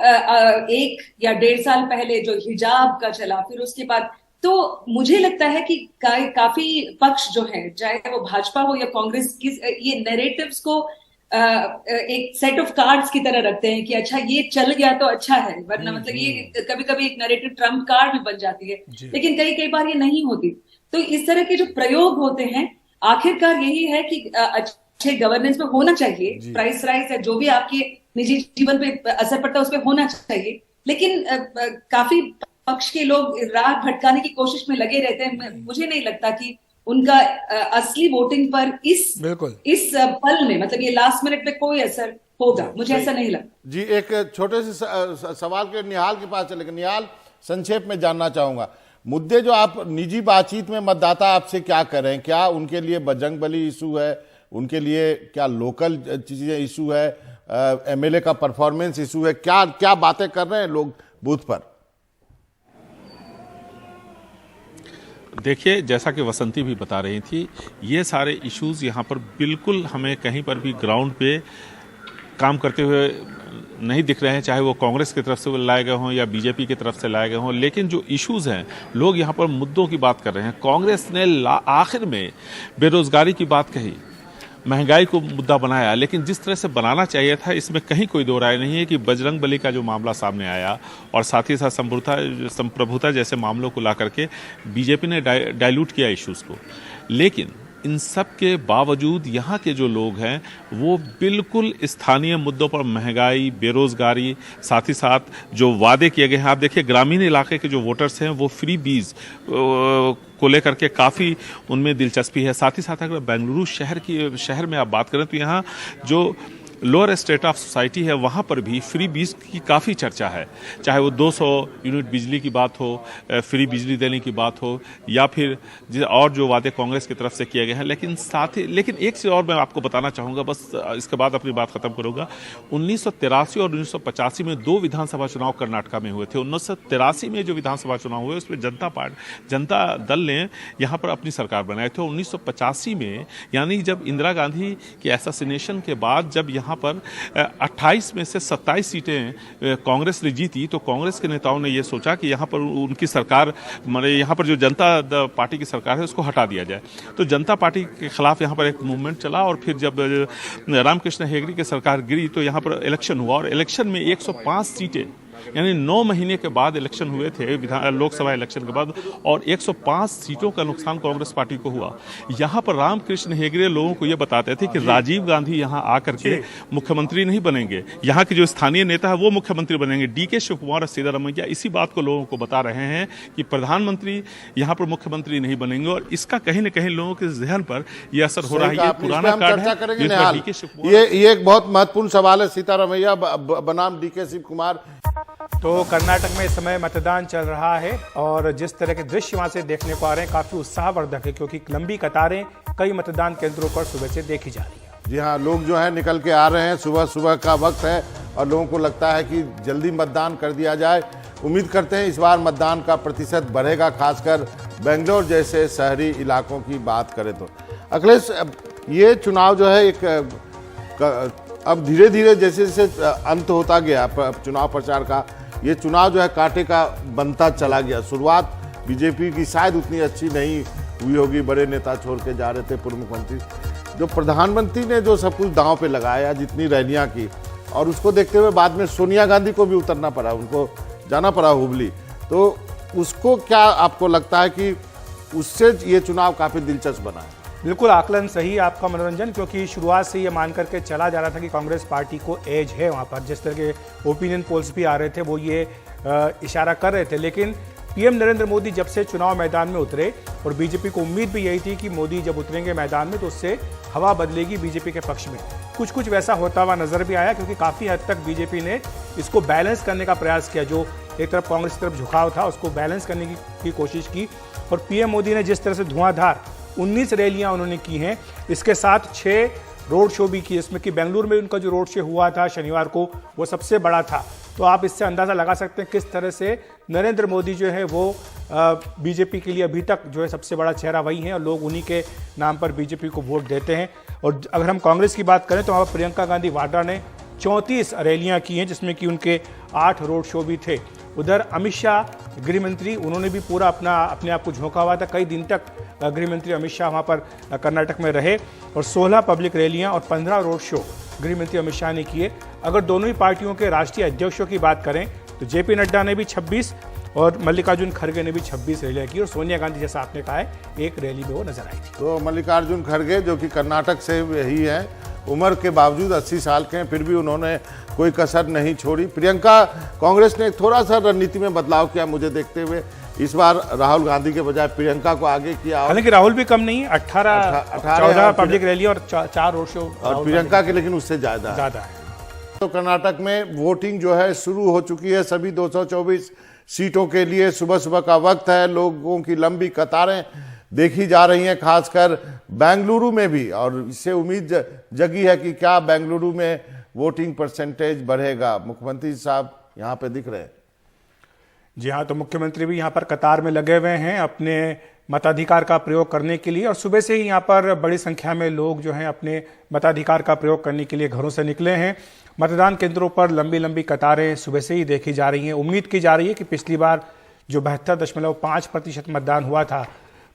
1 या 1.5 साल पहले जो हिजाब का चला, फिर उसके बाद, तो मुझे लगता है कि काफी पक्ष जो है, चाहे वो भाजपा हो या कांग्रेस, ये नैरेटिव्स को एक सेट ऑफ कार्ड्स की तरह रखते हैं कि अच्छा ये चल गया तो अच्छा है, वरना मतलब ये कभी कभी एक नैरेटिव ट्रम्प कार्ड में बन जाती है, लेकिन कई बार ये नहीं होती। तो इस तरह के जो प्रयोग होते हैं, आखिरकार यही है कि अच्छे गवर्नेंस में होना चाहिए, प्राइस राइज है, जो भी आपके निजी जीवन पे असर पड़ता है उस पर होना चाहिए, लेकिन काफी पक्ष के लोग राह भटकाने की कोशिश में लगे रहते हैं। मुझे नहीं लगता कि उनका असली वोटिंग पर इस पल में, मतलब ये लास्ट मिनट पे कोई असर होगा, मुझे ऐसा नहीं लगता। जी, एक छोटे से सवाल के निहाल के पास चलेगा। निहाल, संक्षेप में जानना चाहूंगा, मुद्दे जो आप निजी बातचीत में मतदाता आपसे क्या करें, क्या उनके लिए बजरंगबली इशू है, उनके लिए क्या लोकल चीजें इशू है, एमएलए का परफॉर्मेंस इशू है, क्या क्या बातें कर रहे हैं लोग बूथ पर? देखिए, जैसा कि वसंती भी बता रही थी, ये सारे इश्यूज यहाँ पर बिल्कुल हमें कहीं पर भी ग्राउंड पे काम करते हुए नहीं दिख रहे हैं, चाहे वो कांग्रेस की तरफ से लाए गए हों या बीजेपी की तरफ से लाए गए हों। लेकिन जो इश्यूज हैं, लोग यहाँ पर मुद्दों की बात कर रहे हैं। कांग्रेस ने आखिर में बेरोजगारी की बात कही, महंगाई को मुद्दा बनाया, लेकिन जिस तरह से बनाना चाहिए था, इसमें कहीं कोई दो राय नहीं है कि बजरंगबली का जो मामला सामने आया और साथ ही साथ संप्रभुता जैसे मामलों को ला करके बीजेपी ने डाइल्यूट किया इश्यूज को। लेकिन इन सब के बावजूद यहाँ के जो लोग हैं वो बिल्कुल स्थानीय मुद्दों पर, महंगाई, बेरोजगारी, साथ ही साथ जो वादे किए गए हैं, आप देखिए ग्रामीण इलाके के जो वोटर्स हैं वो फ्री बीज को लेकर के काफ़ी उनमें दिलचस्पी है। साथ ही साथ अगर बेंगलुरु शहर में आप बात करें तो यहाँ जो लोअर स्टेट ऑफ सोसाइटी है वहाँ पर भी फ्री बीज की काफ़ी चर्चा है, चाहे वो 200 यूनिट बिजली की बात हो, फ्री बिजली देने की बात हो, या फिर और जो वादे कांग्रेस की तरफ से किए गए हैं। लेकिन एक चीज़ और मैं आपको बताना चाहूँगा, बस इसके बाद अपनी बात खत्म करूँगा। 1983 और 1985 में 2 विधानसभा चुनाव कर्नाटका में हुए थे। 1983 में जो विधानसभा चुनाव हुए उसमें जनता दल ने यहाँ पर अपनी सरकार बनाए थे। 1985 में, यानी जब इंदिरा गांधी के एसासिनेशन के बाद, जब यहाँ पर 28 में से 27 सीटें कांग्रेस ने जीती, तो कांग्रेस के नेताओं ने यह सोचा कि यहाँ पर उनकी सरकार, यहाँ पर जो जनता पार्टी की सरकार है उसको हटा दिया जाए। तो जनता पार्टी के खिलाफ यहाँ पर एक मूवमेंट चला, और फिर जब रामकृष्ण हेगड़े की सरकार गिरी तो यहाँ पर इलेक्शन हुआ, और इलेक्शन में 105 सीटें, यानी 9 महीने के बाद इलेक्शन हुए थे, लोकसभा इलेक्शन के बाद, और 105 सीटों का नुकसान कांग्रेस पार्टी को हुआ। यहाँ पर रामकृष्ण हेगड़े लोगों को यह बताते थे कि राजीव गांधी यहाँ आकर के मुख्यमंत्री नहीं बनेंगे, यहाँ के जो स्थानीय नेता है वो मुख्यमंत्री बनेंगे। डीके शिवकुमार और सीतारमैया इसी बात को लोगों को बता रहे हैं कि प्रधानमंत्री यहाँ पर मुख्यमंत्री नहीं बनेंगे, और इसका कहीं न कहीं लोगों के जहन पर यह असर हो रहा है। ये पुराना कार्ड है। ये एक बहुत महत्वपूर्ण सवाल है। सीतारमैया बनाम डीके शिवकुमार। तो कर्नाटक में इस समय मतदान चल रहा है, और जिस तरह के दृश्य वहां से देखने को आ रहे हैं काफी उत्साहवर्धक है, क्योंकि लंबी कतारें कई मतदान केंद्रों पर सुबह से देखी जा रही है। जी हाँ, लोग जो है निकल के आ रहे हैं, सुबह का वक्त है और लोगों को लगता है कि जल्दी मतदान कर दिया जाए। उम्मीद करते हैं इस बार मतदान का प्रतिशत बढ़ेगा, खासकर बेंगलोर जैसे शहरी इलाकों की बात करें तो। अखिलेश, ये चुनाव जो है अब धीरे धीरे जैसे जैसे अंत होता गया चुनाव प्रचार का, ये चुनाव जो है कांटे का बनता चला गया। शुरुआत बीजेपी की शायद उतनी अच्छी नहीं हुई होगी, बड़े नेता छोड़ के जा रहे थे पूर्व मुख्यमंत्री। जो प्रधानमंत्री ने जो सब कुछ दांव पे लगाया, जितनी रैलियां की, और उसको देखते हुए बाद में सोनिया गांधी को भी उतरना पड़ा, उनको जाना पड़ा हुबली। तो उसको क्या आपको लगता है कि उससे ये चुनाव काफी दिलचस्प बना है? बिल्कुल आकलन सही आपका मनोरंजन, क्योंकि शुरुआत से ये मान करके चला जा रहा था कि कांग्रेस पार्टी को एज है वहाँ पर। जिस तरह के ओपिनियन पोल्स भी आ रहे थे वो ये इशारा कर रहे थे। लेकिन पीएम नरेंद्र मोदी जब से चुनाव मैदान में उतरे, और बीजेपी को उम्मीद भी यही थी कि मोदी जब उतरेंगे मैदान में तो उससे हवा बदलेगी बीजेपी के पक्ष में। कुछ वैसा होता हुआ नजर भी आया, क्योंकि काफ़ी हद तक बीजेपी ने इसको बैलेंस करने का प्रयास किया। जो एक तरफ कांग्रेस की तरफ झुकाव था उसको बैलेंस करने की कोशिश की, और पीएम मोदी ने जिस तरह से धुआंधार 19 रैलियां उन्होंने की हैं, इसके साथ 6 रोड शो भी किए, इसमें कि बेंगलुरु में उनका जो रोड शो हुआ था शनिवार को वो सबसे बड़ा था। तो आप इससे अंदाज़ा लगा सकते हैं किस तरह से नरेंद्र मोदी जो है वो बीजेपी के लिए अभी तक जो है सबसे बड़ा चेहरा वही है और लोग उन्हीं के नाम पर बीजेपी को वोट देते हैं। और अगर हम कांग्रेस की बात करें तो वहाँ पर प्रियंका गांधी वाड्रा ने 34 रैलियां की हैं, जिसमें कि उनके 8 रोड शो भी थे। उधर अमित शाह गृह मंत्री, उन्होंने भी पूरा अपने आप को झोंका हुआ था। कई दिन तक गृह मंत्री अमित शाह वहाँ पर कर्नाटक में रहे और 16 पब्लिक रैलियां और 15 रोड शो गृह मंत्री अमित शाह ने किए। अगर दोनों ही पार्टियों के राष्ट्रीय अध्यक्षों की बात करें तो जेपी नड्डा ने भी 26 और मल्लिकार्जुन खड़गे ने भी 26 रैलियां की और सोनिया गांधी, जैसा आपने कहा है, एक रैली में वो नजर आई थी। तो मल्लिकार्जुन खड़गे जो कि कर्नाटक से ही है, उम्र के बावजूद 80 साल के हैं, फिर भी उन्होंने कोई कसर नहीं छोड़ी। प्रियंका, कांग्रेस ने थोड़ा सा रणनीति में बदलाव किया मुझे देखते हुए, इस बार राहुल गांधी के बजाय प्रियंका को आगे किया। हालांकि राहुल भी कम नहीं, 14 पब्लिक रैली और 4 रोड शो, और प्रियंका के लेकिन उससे ज्यादा है। तो कर्नाटक में वोटिंग जो है शुरू हो चुकी है सभी 224 सीटों के लिए। सुबह सुबह का वक्त है, लोगों की लंबी कतारें देखी जा रही हैं, खासकर बेंगलुरु में भी। और इससे उम्मीद जगी है कि क्या बेंगलुरु में वोटिंग परसेंटेज बढ़ेगा। मुख्यमंत्री साहब यहाँ पे दिख रहे हैं। जी हाँ, तो मुख्यमंत्री भी यहाँ पर कतार में लगे हुए हैं अपने मताधिकार का प्रयोग करने के लिए और सुबह से ही यहाँ पर बड़ी संख्या में लोग जो हैं अपने मताधिकार का प्रयोग करने के लिए घरों से निकले हैं। मतदान केंद्रों पर लंबी लंबी कतारें सुबह से ही देखी जा रही हैं। उम्मीद की जा रही है कि पिछली बार जो 72.5% मतदान हुआ था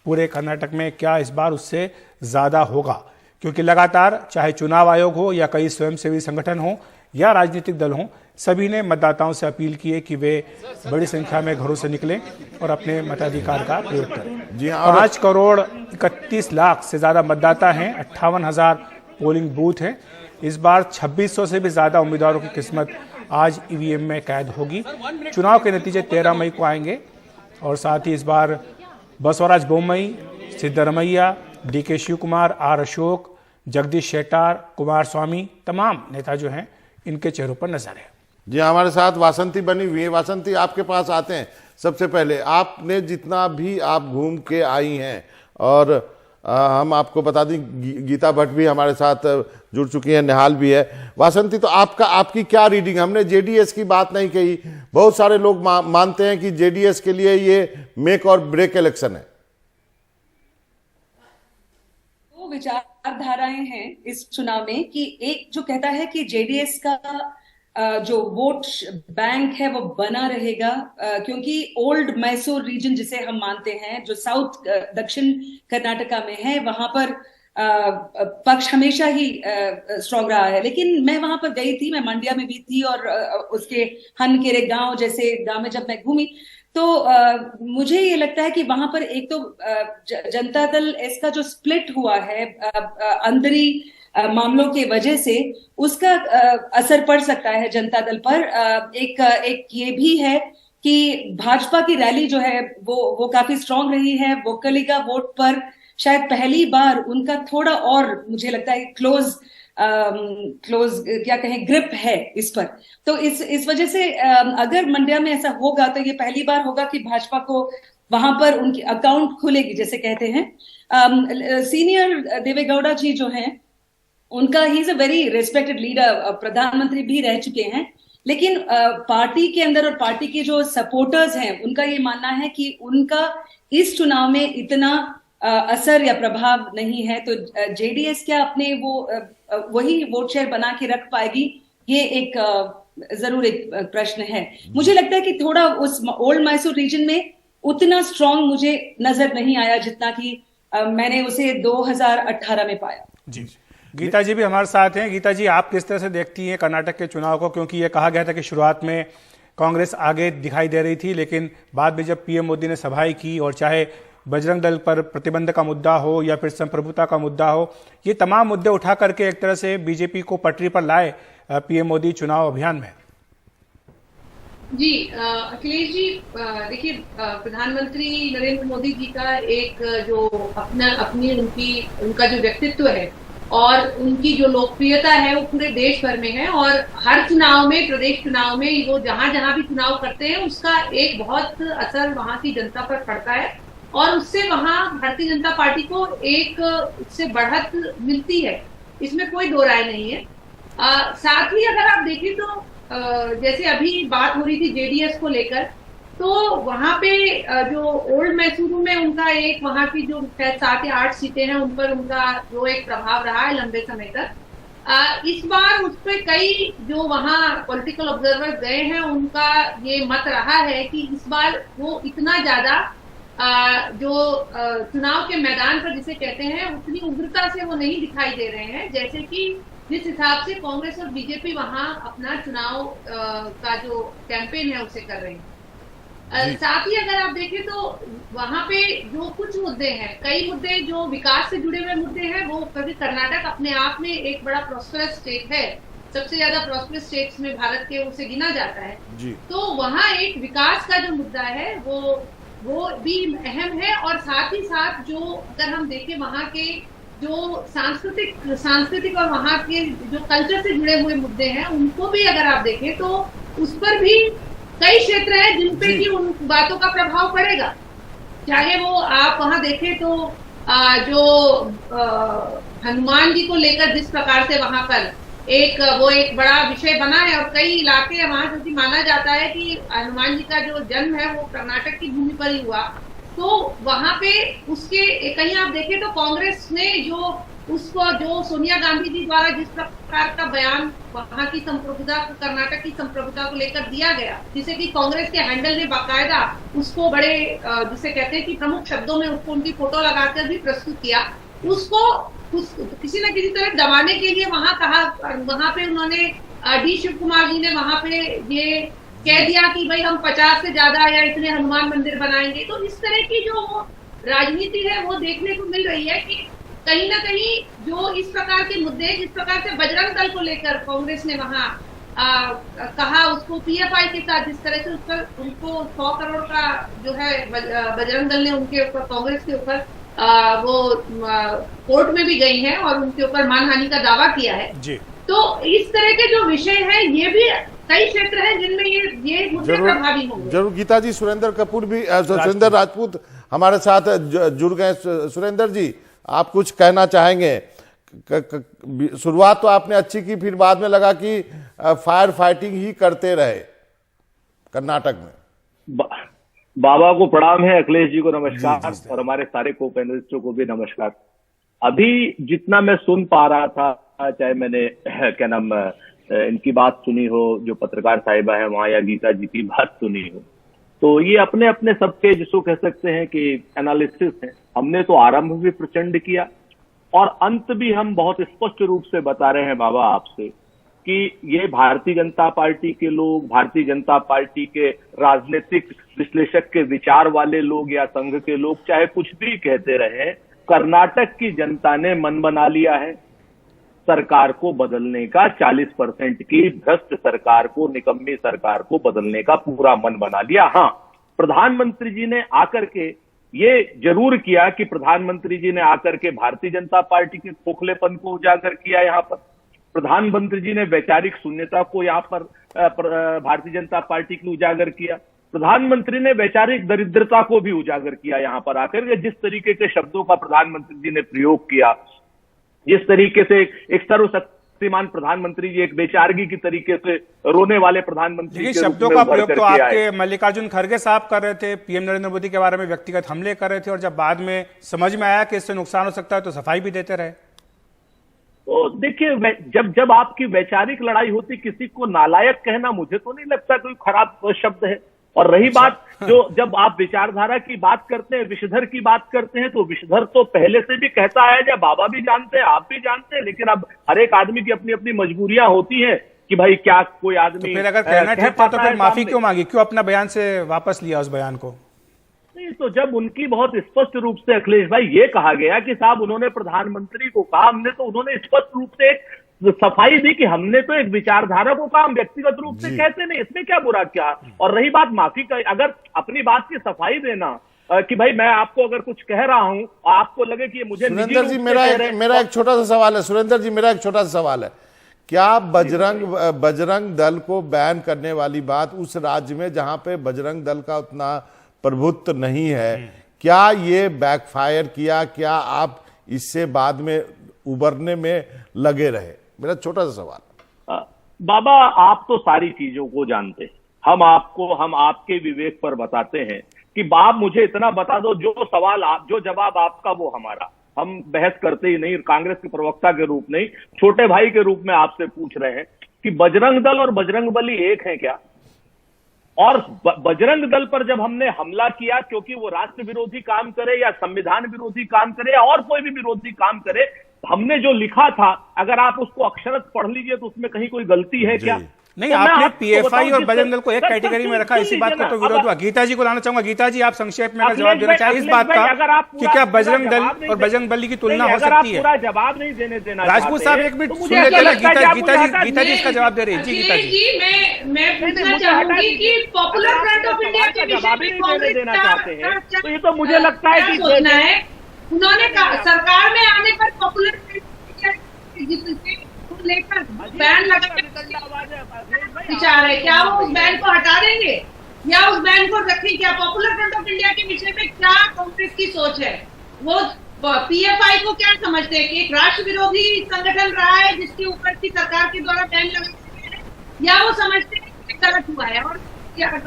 पूरे कर्नाटक में, क्या इस बार उससे ज़्यादा होगा, क्योंकि लगातार चाहे चुनाव आयोग हो या कई स्वयंसेवी संगठन हो या राजनीतिक दल हों, सभी ने मतदाताओं से अपील की है कि वे बड़ी संख्या में घरों से निकलें और अपने मताधिकार का प्रयोग करें। जी हाँ, 5 करोड़ 31 लाख से ज़्यादा मतदाता हैं, 58,000 पोलिंग बूथ हैं। इस बार 2600 से भी ज़्यादा उम्मीदवारों की किस्मत आज ईवीएम में कैद होगी। चुनाव के नतीजे 13 मई को आएंगे और साथ ही इस बार बसवराज बोम्मई, सिद्धरमैया, डीके शिव कुमार, आर अशोक, जगदीश शेट्टार, कुमार स्वामी, तमाम नेता जो हैं इनके चेहरों पर नजर है। जी हमारे साथ वासंती बनी हुई है। वासंती, आपके पास आते हैं। सबसे पहले आपने जितना भी आप घूम के आई हैं और हम आपको बता दें गीता भट्ट भी हमारे साथ जुड़ चुकी है, निहाल भी है। वासंती, तो आपकी क्या रीडिंग? हमने जेडीएस की बात नहीं कही, बहुत सारे लोग मानते हैं कि जेडीएस के लिए ये मेक और ब्रेक इलेक्शन है। दो विचारधाराएं हैं इस चुनाव में कि एक जो कहता है कि जेडीएस का जो वोट बैंक है वो बना रहेगा, क्योंकि ओल्ड मैसूर रीजन जिसे हम मानते हैं, जो साउथ दक्षिण कर्नाटका में है, वहां पर पक्ष हमेशा ही स्ट्रांग रहा है। लेकिन मैं वहां पर गई थी, मैं मंडिया में भी थी और उसके हनकेरे गांव जैसे गांव में जब मैं घूमी तो मुझे ये लगता है कि वहां पर एक तो जनता दल इसका जो स्प्लिट हुआ है अंदरी मामलों के वजह से, उसका असर पड़ सकता है जनता दल पर। एक ये भी है कि भाजपा की रैली जो है वो काफी स्ट्रांग रही है। वोकलिगा वोट पर शायद पहली बार उनका थोड़ा और मुझे लगता है क्लोज क्या कहें ग्रिप है इस पर। तो इस वजह से अगर मंड्या में ऐसा होगा तो ये पहली बार होगा कि भाजपा को वहां पर उनकी अकाउंट खुलेगी जैसे कहते हैं। सीनियर देवेगौड़ा जी जो हैं उनका he is a very respected leader, प्रधानमंत्री भी रह चुके हैं, लेकिन पार्टी के अंदर और पार्टी के जो सपोर्टर्स हैं उनका ये मानना है कि उनका इस चुनाव में इतना असर या प्रभाव नहीं है। तो जेडीएस क्या अपने वही वोट शेयर बना के रख पाएगी, ये एक जरूर एक प्रश्न है। मुझे लगता है कि थोड़ा उस ओल्ड मैसूर रीजन में उतना स्ट्रांग मुझे नजर नहीं आया जितना कि मैंने उसे 2018 में पाया। जी, गीता जी भी हमारे साथ हैं। गीता जी, आप किस तरह से देखती हैं कर्नाटक के चुनाव को, क्योंकि ये कहा गया था कि शुरुआत में कांग्रेस आगे दिखाई दे रही थी, लेकिन बाद में जब पीएम मोदी ने सभाएं की और चाहे बजरंग दल पर प्रतिबंध का मुद्दा हो या फिर संप्रभुता का मुद्दा हो, ये तमाम मुद्दे उठा करके एक तरह से बीजेपी को पटरी पर लाए पीएम मोदी चुनाव अभियान में। जी अखिलेश जी, देखिए प्रधानमंत्री नरेंद्र मोदी जी का एक जो उनका जो व्यक्तित्व है और उनकी जो लोकप्रियता है वो पूरे देश भर में है और हर चुनाव में, प्रदेश चुनाव में वो जहां जहां भी चुनाव करते हैं उसका एक बहुत असर वहां की जनता पर पड़ता है और उससे वहां भारतीय जनता पार्टी को एक उससे बढ़त मिलती है। इसमें कोई दो राय नहीं है। साथ ही अगर आप देखें तो जैसे अभी बात हो रही थी जेडीएस को लेकर, तो वहां पे जो ओल्ड मैसूरू में उनका एक वहां की जो शायद 7 या 8 सीटें हैं उन पर उनका जो एक प्रभाव रहा है लंबे समय तक, इस बार उस पर कई जो वहां पॉलिटिकल ऑब्जर्वर गए हैं उनका ये मत रहा है कि इस बार वो इतना ज्यादा जो चुनाव के मैदान पर जिसे कहते हैं उतनी उग्रता से वो नहीं दिखाई दे रहे हैं, जैसे कि जिस हिसाब से कांग्रेस और बीजेपी वहां अपना चुनाव का जो कैंपेन है उसे कर रहे हैं। साथ ही अगर आप देखें तो वहां पे जो कुछ मुद्दे हैं, कई मुद्दे जो विकास से जुड़े हुए मुद्दे हैं, वो क्योंकि कर्नाटक अपने आप में एक बड़ा प्रॉस्परस स्टेट है, सबसे ज्यादा प्रॉस्परस स्टेट्स में भारत के उसे गिना जाता है जी। तो वहां एक विकास का जो मुद्दा है वो भी अहम है। और साथ ही साथ जो अगर हम देखें वहां के जो सांस्कृतिक और वहां के जो कल्चर से जुड़े हुए मुद्दे हैं उनको भी अगर आप देखें तो उस पर भी कई क्षेत्र हैं जिन पे कि उन बातों का प्रभाव पड़ेगा। चाहे वो आप वहां देखें तो जो हनुमान जी को लेकर जिस प्रकार से वहां पर एक बड़ा विषय बना है और कई इलाके हैं वहां क्योंकि माना जाता है कि हनुमान जी का जो जन्म है वो कर्नाटक की भूमि पर ही हुआ, तो वहां पे उसके कहीं आप देखें तो कांग्रेस ने जो सोनिया गांधी जी द्वारा जिस प्रकार का बयान वहां की संप्रभुता को, कर्नाटक की संप्रभुता को लेकर दिया गया, जिसे कि कांग्रेस के हैंडल ने बाकायदा उसको बड़े जिसे कहते हैं कि प्रमुख शब्दों में उसको उनकी फोटो लगाकर भी प्रस्तुत किया, उसको किसी न किसी तरह दबाने के लिए वहां पे उन्होंने डी शिव कुमार जी ने वहां पे ये कह दिया कि भाई हम 50 से ज्यादा या इतने हनुमान मंदिर बनाएंगे। तो इस तरह की जो राजनीति है वो देखने को मिल रही है कि कहीं ना कहीं जो इस प्रकार के मुद्दे, जिस प्रकार से बजरंग दल को लेकर कांग्रेस ने वहां कहा, उसको पीएफआई के साथ जिस तरह से उस पर उनको 100 करोड़ का जो है बजरंग दल ने उनके ऊपर, कांग्रेस के ऊपर वो कोर्ट में भी गई है और उनके ऊपर मानहानि का दावा किया है जी। तो इस तरह के जो विषय है ये भी कई क्षेत्र हैं जिनमें ये मुद्दे प्रभावी होंगे। जरूर गीता जी, सुरेंद्र कपूर भी, सुरेंद्र राजपूत हमारे साथ जुड़ गए। सुरेंद्र जी, आप कुछ कहना चाहेंगे? शुरुआत तो आपने अच्छी की, फिर बाद में लगा कि फायर फाइटिंग ही करते रहे कर्नाटक में। बाबा को प्रणाम है, अखिलेश जी को नमस्कार जी, और हमारे सारे को पैनलिस्टों को भी नमस्कार। अभी जितना मैं सुन पा रहा था, चाहे मैंने क्या नाम इनकी बात सुनी हो, जो पत्रकार साहिबा है वहां, या गीता जी की बात सुनी हो, तो ये अपने अपने सबके जिसको कह सकते हैं कि एनालिसिस है। हमने तो आरंभ भी प्रचंड किया और अंत भी हम बहुत स्पष्ट रूप से बता रहे हैं बाबा आपसे कि ये भारतीय जनता पार्टी के लोग, भारतीय जनता पार्टी के राजनीतिक विश्लेषक के विचार वाले लोग या संघ के लोग चाहे कुछ भी कहते रहे, कर्नाटक की जनता ने मन बना लिया है सरकार को बदलने का। 40% की भ्रष्ट सरकार को, निकम्मी सरकार को बदलने का पूरा मन बना लिया। हाँ, प्रधानमंत्री जी ने आकर के ये जरूर किया कि प्रधानमंत्री जी ने आकर के भारतीय जनता पार्टी के खोखलेपन को उजागर किया। यहाँ पर प्रधानमंत्री जी ने वैचारिक शून्यता को यहाँ पर भारतीय जनता पार्टी की उजागर किया। प्रधानमंत्री ने वैचारिक दरिद्रता को भी उजागर किया। यहाँ पर आकर के जिस तरीके के शब्दों का प्रधानमंत्री जी ने प्रयोग किया, जिस तरीके से एक सर्वशक्तिमान प्रधानमंत्री जी, एक बेचारगी की तरीके से रोने वाले प्रधानमंत्री के शब्दों का प्रयोग तो आपके मल्लिकार्जुन खड़गे साहब कर रहे थे, पीएम नरेंद्र मोदी के बारे में व्यक्तिगत हमले कर रहे थे, और जब बाद में समझ में आया कि इससे नुकसान हो सकता है तो सफाई भी देते रहे। तो देखिए, जब आपकी वैचारिक लड़ाई होती, किसी को नालायक कहना मुझे तो नहीं लगता कोई खराब शब्द है। और रही बात जो जब आप विचारधारा की बात करते हैं, विषधर की बात करते हैं, तो विषधर तो पहले से भी कहता है, जब बाबा भी जानते हैं, आप भी जानते हैं, लेकिन अब हर एक आदमी की अपनी अपनी मजबूरियां होती हैं कि भाई क्या कोई आदमी तो फिर अगर कहना ठीक था तो फिर माफी क्यों मांगी, क्यों अपना बयान से वापस लिया उस बयान को? नहीं, तो जब उनकी बहुत स्पष्ट रूप से अखिलेश भाई ये कहा गया कि साहब उन्होंने प्रधानमंत्री को कहा, हमने तो उन्होंने स्पष्ट रूप से सफाई दी कि हमने तो एक विचारधारा को कहा, हम व्यक्तिगत रूप से कहते नहीं, इसमें क्या बुरा क्या। और रही बात माफी का, अगर अपनी बात की सफाई देना कि भाई मैं आपको अगर कुछ कह रहा हूं और आपको लगे कि मुझे सुरेंद्र जी, मेरा एक छोटा सा सवाल है। सुरेंद्र जी, मेरा एक छोटा सा सवाल है, क्या बजरंग दल को बैन करने वाली बात उस राज्य में जहां पे बजरंग दल का उतना प्रभुत्व नहीं है, क्या ये बैकफायर किया? क्या आप इससे बाद में उबरने में लगे रहे। मेरा छोटा सा सवाल। बाबा, आप तो सारी चीजों को जानते हैं, हम आपके विवेक पर बताते हैं कि आप मुझे इतना बता दो, जो जवाब आपका वो हमारा। हम बहस करते ही नहीं, कांग्रेस के प्रवक्ता के रूप नहीं, छोटे भाई के रूप में आपसे पूछ रहे हैं कि बजरंग दल और बजरंग बली एक हैं क्या? और बजरंग दल पर जब हमने हमला किया, क्योंकि वो राष्ट्र विरोधी काम करे या संविधान विरोधी काम करे या और कोई भी विरोधी काम करे, हमने जो लिखा था, अगर आप उसको अक्षरशः पढ़ लीजिए तो उसमें कहीं कोई गलती है क्या? नहीं, आपने पीएफआई और बजरंग दल को एक कैटेगरी में रखा, इसी बात का तो विरोध हुआ। गीता जी को लाना चाहूंगा। गीता जी, आप संक्षेप में अगर जवाब देना चाहें इस बात का कि क्या बजरंग दल और बजरंग बली की तुलना हो सकती है? पूरा जवाब नहीं देना राजपूत साहब एक मिनट सुन लेते हैं। गीता जी इसका जवाब दे रही है। जी गीता जी, मैं पूछना चाहूंगी कि पॉपुलर फ्रंट ऑफ इंडिया के जवाब ही नहीं देना चाहते हैं, तो ये तो मुझे लगता है कि सोचना है। उन्होंने सरकार में आने पर पॉपुलर लेकर बैन लगा विचार है, क्या वो उस बैन को हटा देंगे या उस बैन को रखेंगे? क्या पॉपुलर फ्रंट ऑफ इंडिया के विषय में क्या कांग्रेस की सोच है? वो पीएफआई को क्या समझते हैं कि एक राष्ट्र विरोधी संगठन रहा है जिसके ऊपर की सरकार के द्वारा बैन लगाए हैं, या वो समझते हैं कि गलत हुआ है? और क्या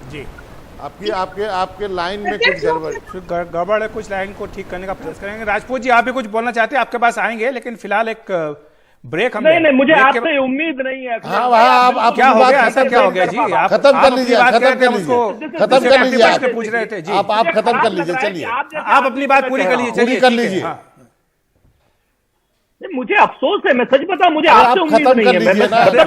जी आपके लाइन में कुछ गड़बड़ है, कुछ लाइन को ठीक करने का प्रयास करेंगे। राजपूत जी, आप भी कुछ बोलना चाहते हैं? आपके पास आएंगे, लेकिन फिलहाल एक ब्रेक हम नहीं, मुझे आपसे उम्मीद नहीं है। आप क्या हो गया? ऐसा क्या हो गया जी? आप खत्म कर लीजिए, पूछ रहे थे जी। आप खत्म कर लीजिए, चलिए आप अपनी बात पूरी कर लीजिए, चलिए कर लीजिए। मुझे अफसोस है, मैं सच बता, मुझे आपसे उम्मीद नहीं है।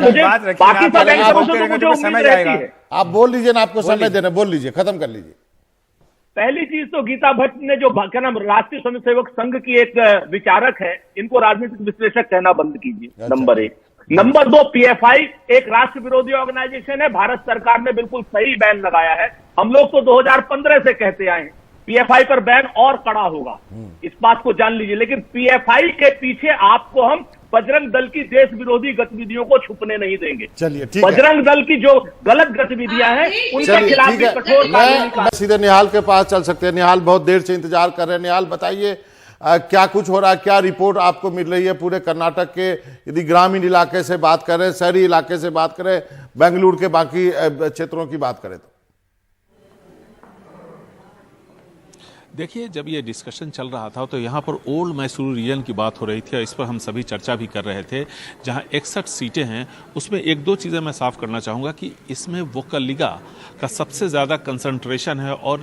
मुझे बाकी सब एंकरों से तो मुझे उम्मीद रहती है। आप बोल लीजिए ना, आपको समय देना, बोल लीजिए, खत्म कर लीजिए। पहली चीज तो गीता भट्ट ने जो क्या नाम राष्ट्रीय स्वयंसेवक संघ की एक विचारक है, इनको राजनीतिक विश्लेषक कहना बंद कीजिए। नंबर 1। नंबर 2, पीएफआई एक राष्ट्र विरोधी ऑर्गेनाइजेशन है। भारत सरकार ने बिल्कुल सही बैन लगाया है। हम लोग तो 2015 से कहते आए हैं पीएफआई पर बैन और कड़ा होगा, इस बात को जान लीजिए। लेकिन पीएफआई के पीछे आपको हम बजरंग दल की देश विरोधी गतिविधियों को छुपने नहीं देंगे। चलिए, ठीक है। बजरंग दल की जो गलत गतिविधियां हैं उनके खिलाफ भी कठोर मैं सीधे निहाल के पास चल सकते हैं। निहाल बहुत देर से इंतजार कर रहे हैं। निहाल, बताइए क्या कुछ हो रहा है, क्या रिपोर्ट आपको मिल रही है पूरे कर्नाटक के? यदि ग्रामीण इलाके से बात करें, शहरी इलाके से बात करें, बेंगलुरु के बाकी क्षेत्रों की बात करें तो? देखिए, जब ये डिस्कशन चल रहा था तो यहाँ पर ओल्ड मैसूर रीजन की बात हो रही थी और इस पर हम सभी चर्चा भी कर रहे थे। जहाँ 61 सीटें हैं, उसमें एक दो चीज़ें मैं साफ करना चाहूँगा कि इसमें वोक्कलिगा का सबसे ज़्यादा कंसंट्रेशन है और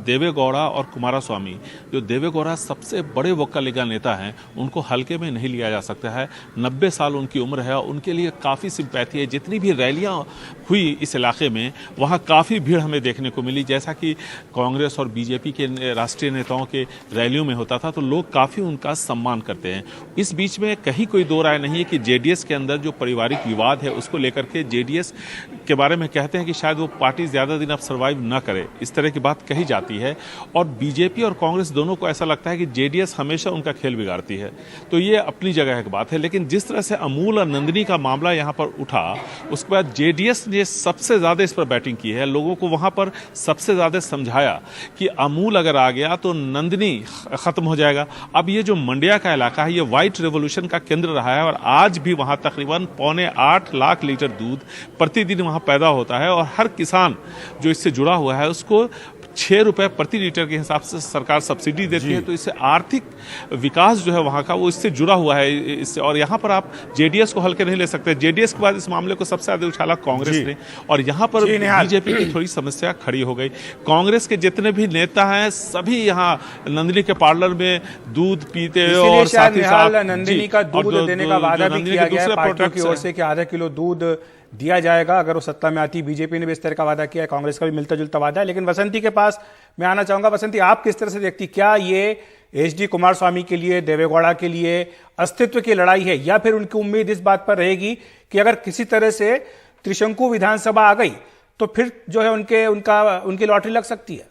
देवेगौड़ा और कुमारस्वामी, जो देवेगौड़ा सबसे बड़े वोक्कलिगा नेता हैं, उनको हल्के में नहीं लिया जा सकता है। 90 साल उनकी उम्र है और उनके लिए काफ़ी सिंपैथी है। जितनी भी रैलियाँ हुई इस इलाके में, वहाँ काफ़ी भीड़ हमें देखने को मिली। जैसा कि कांग्रेस और बीजेपी के राष्ट्रीय नेताओं के रैलियों में होता था, तो लोग काफी उनका सम्मान करते हैं। इस बीच में कहीं कोई दो राय नहीं है कि जेडीएस के अंदर जो पारिवारिक विवाद है उसको लेकर के जेडीएस के बारे में कहते हैं कि शायद वो पार्टी ज्यादा दिन अब सर्वाइव ना करे, इस तरह की बात कही जाती है। और बीजेपी और कांग्रेस दोनों को ऐसा लगता है कि जेडीएस हमेशा उनका खेल बिगाड़ती है। तो ये अपनी जगह एक बात है। लेकिन जिस तरह से अमूल और नंदिनी का मामला यहाँ पर उठा, उसके बाद जेडीएस ने सबसे ज्यादा इस पर बैटिंग की है। लोगों को वहां पर सबसे ज्यादा समझाया कि अमूल अगर आ गया तो नंदिनी खत्म हो जाएगा। अब ये जो मंड्या का इलाका है, ये व्हाइट रेवोल्यूशन का केंद्र रहा है और आज भी वहां तकरीबन 8.25 लाख लीटर दूध प्रतिदिन वहां पैदा होता है और हर किसान जो इससे जुड़ा हुआ है उसको 6 रुपए प्रति लीटर के हिसाब से सरकार सब्सिडी देती है। तो इससे आर्थिक विकास जो है वहां का, वो इससे जुड़ा हुआ है इससे। और यहाँ पर आप जेडीएस को हल्के नहीं ले सकते। जेडीएस के बाद इस मामले को सबसे ज्यादा उछाला कांग्रेस ने और यहाँ पर बीजेपी की थोड़ी समस्या खड़ी हो गई। कांग्रेस के जितने भी नेता हैं सभी यहाँ नंदिनी के पार्लर में दूध पीते और साथ ही साथ नंदिनी का दूध देने का वादा भी किया गया है पार्टियों की ओर से कि आधा किलो दूध दिया जाएगा अगर वो सत्ता में आती। बीजेपी ने भी इस तरह का वादा किया है, कांग्रेस का भी मिलता जुलता वादा है। लेकिन वसंती के पास मैं आना चाहूंगा। वसंती, आप किस तरह से देखती, क्या ये एचडी कुमारस्वामी के लिए, देवेगौड़ा के लिए अस्तित्व की लड़ाई है, या फिर उनकी उम्मीद इस बात पर रहेगी कि अगर किसी तरह से त्रिशंकु विधानसभा आ गई तो फिर जो है उनकी लॉटरी लग सकती है?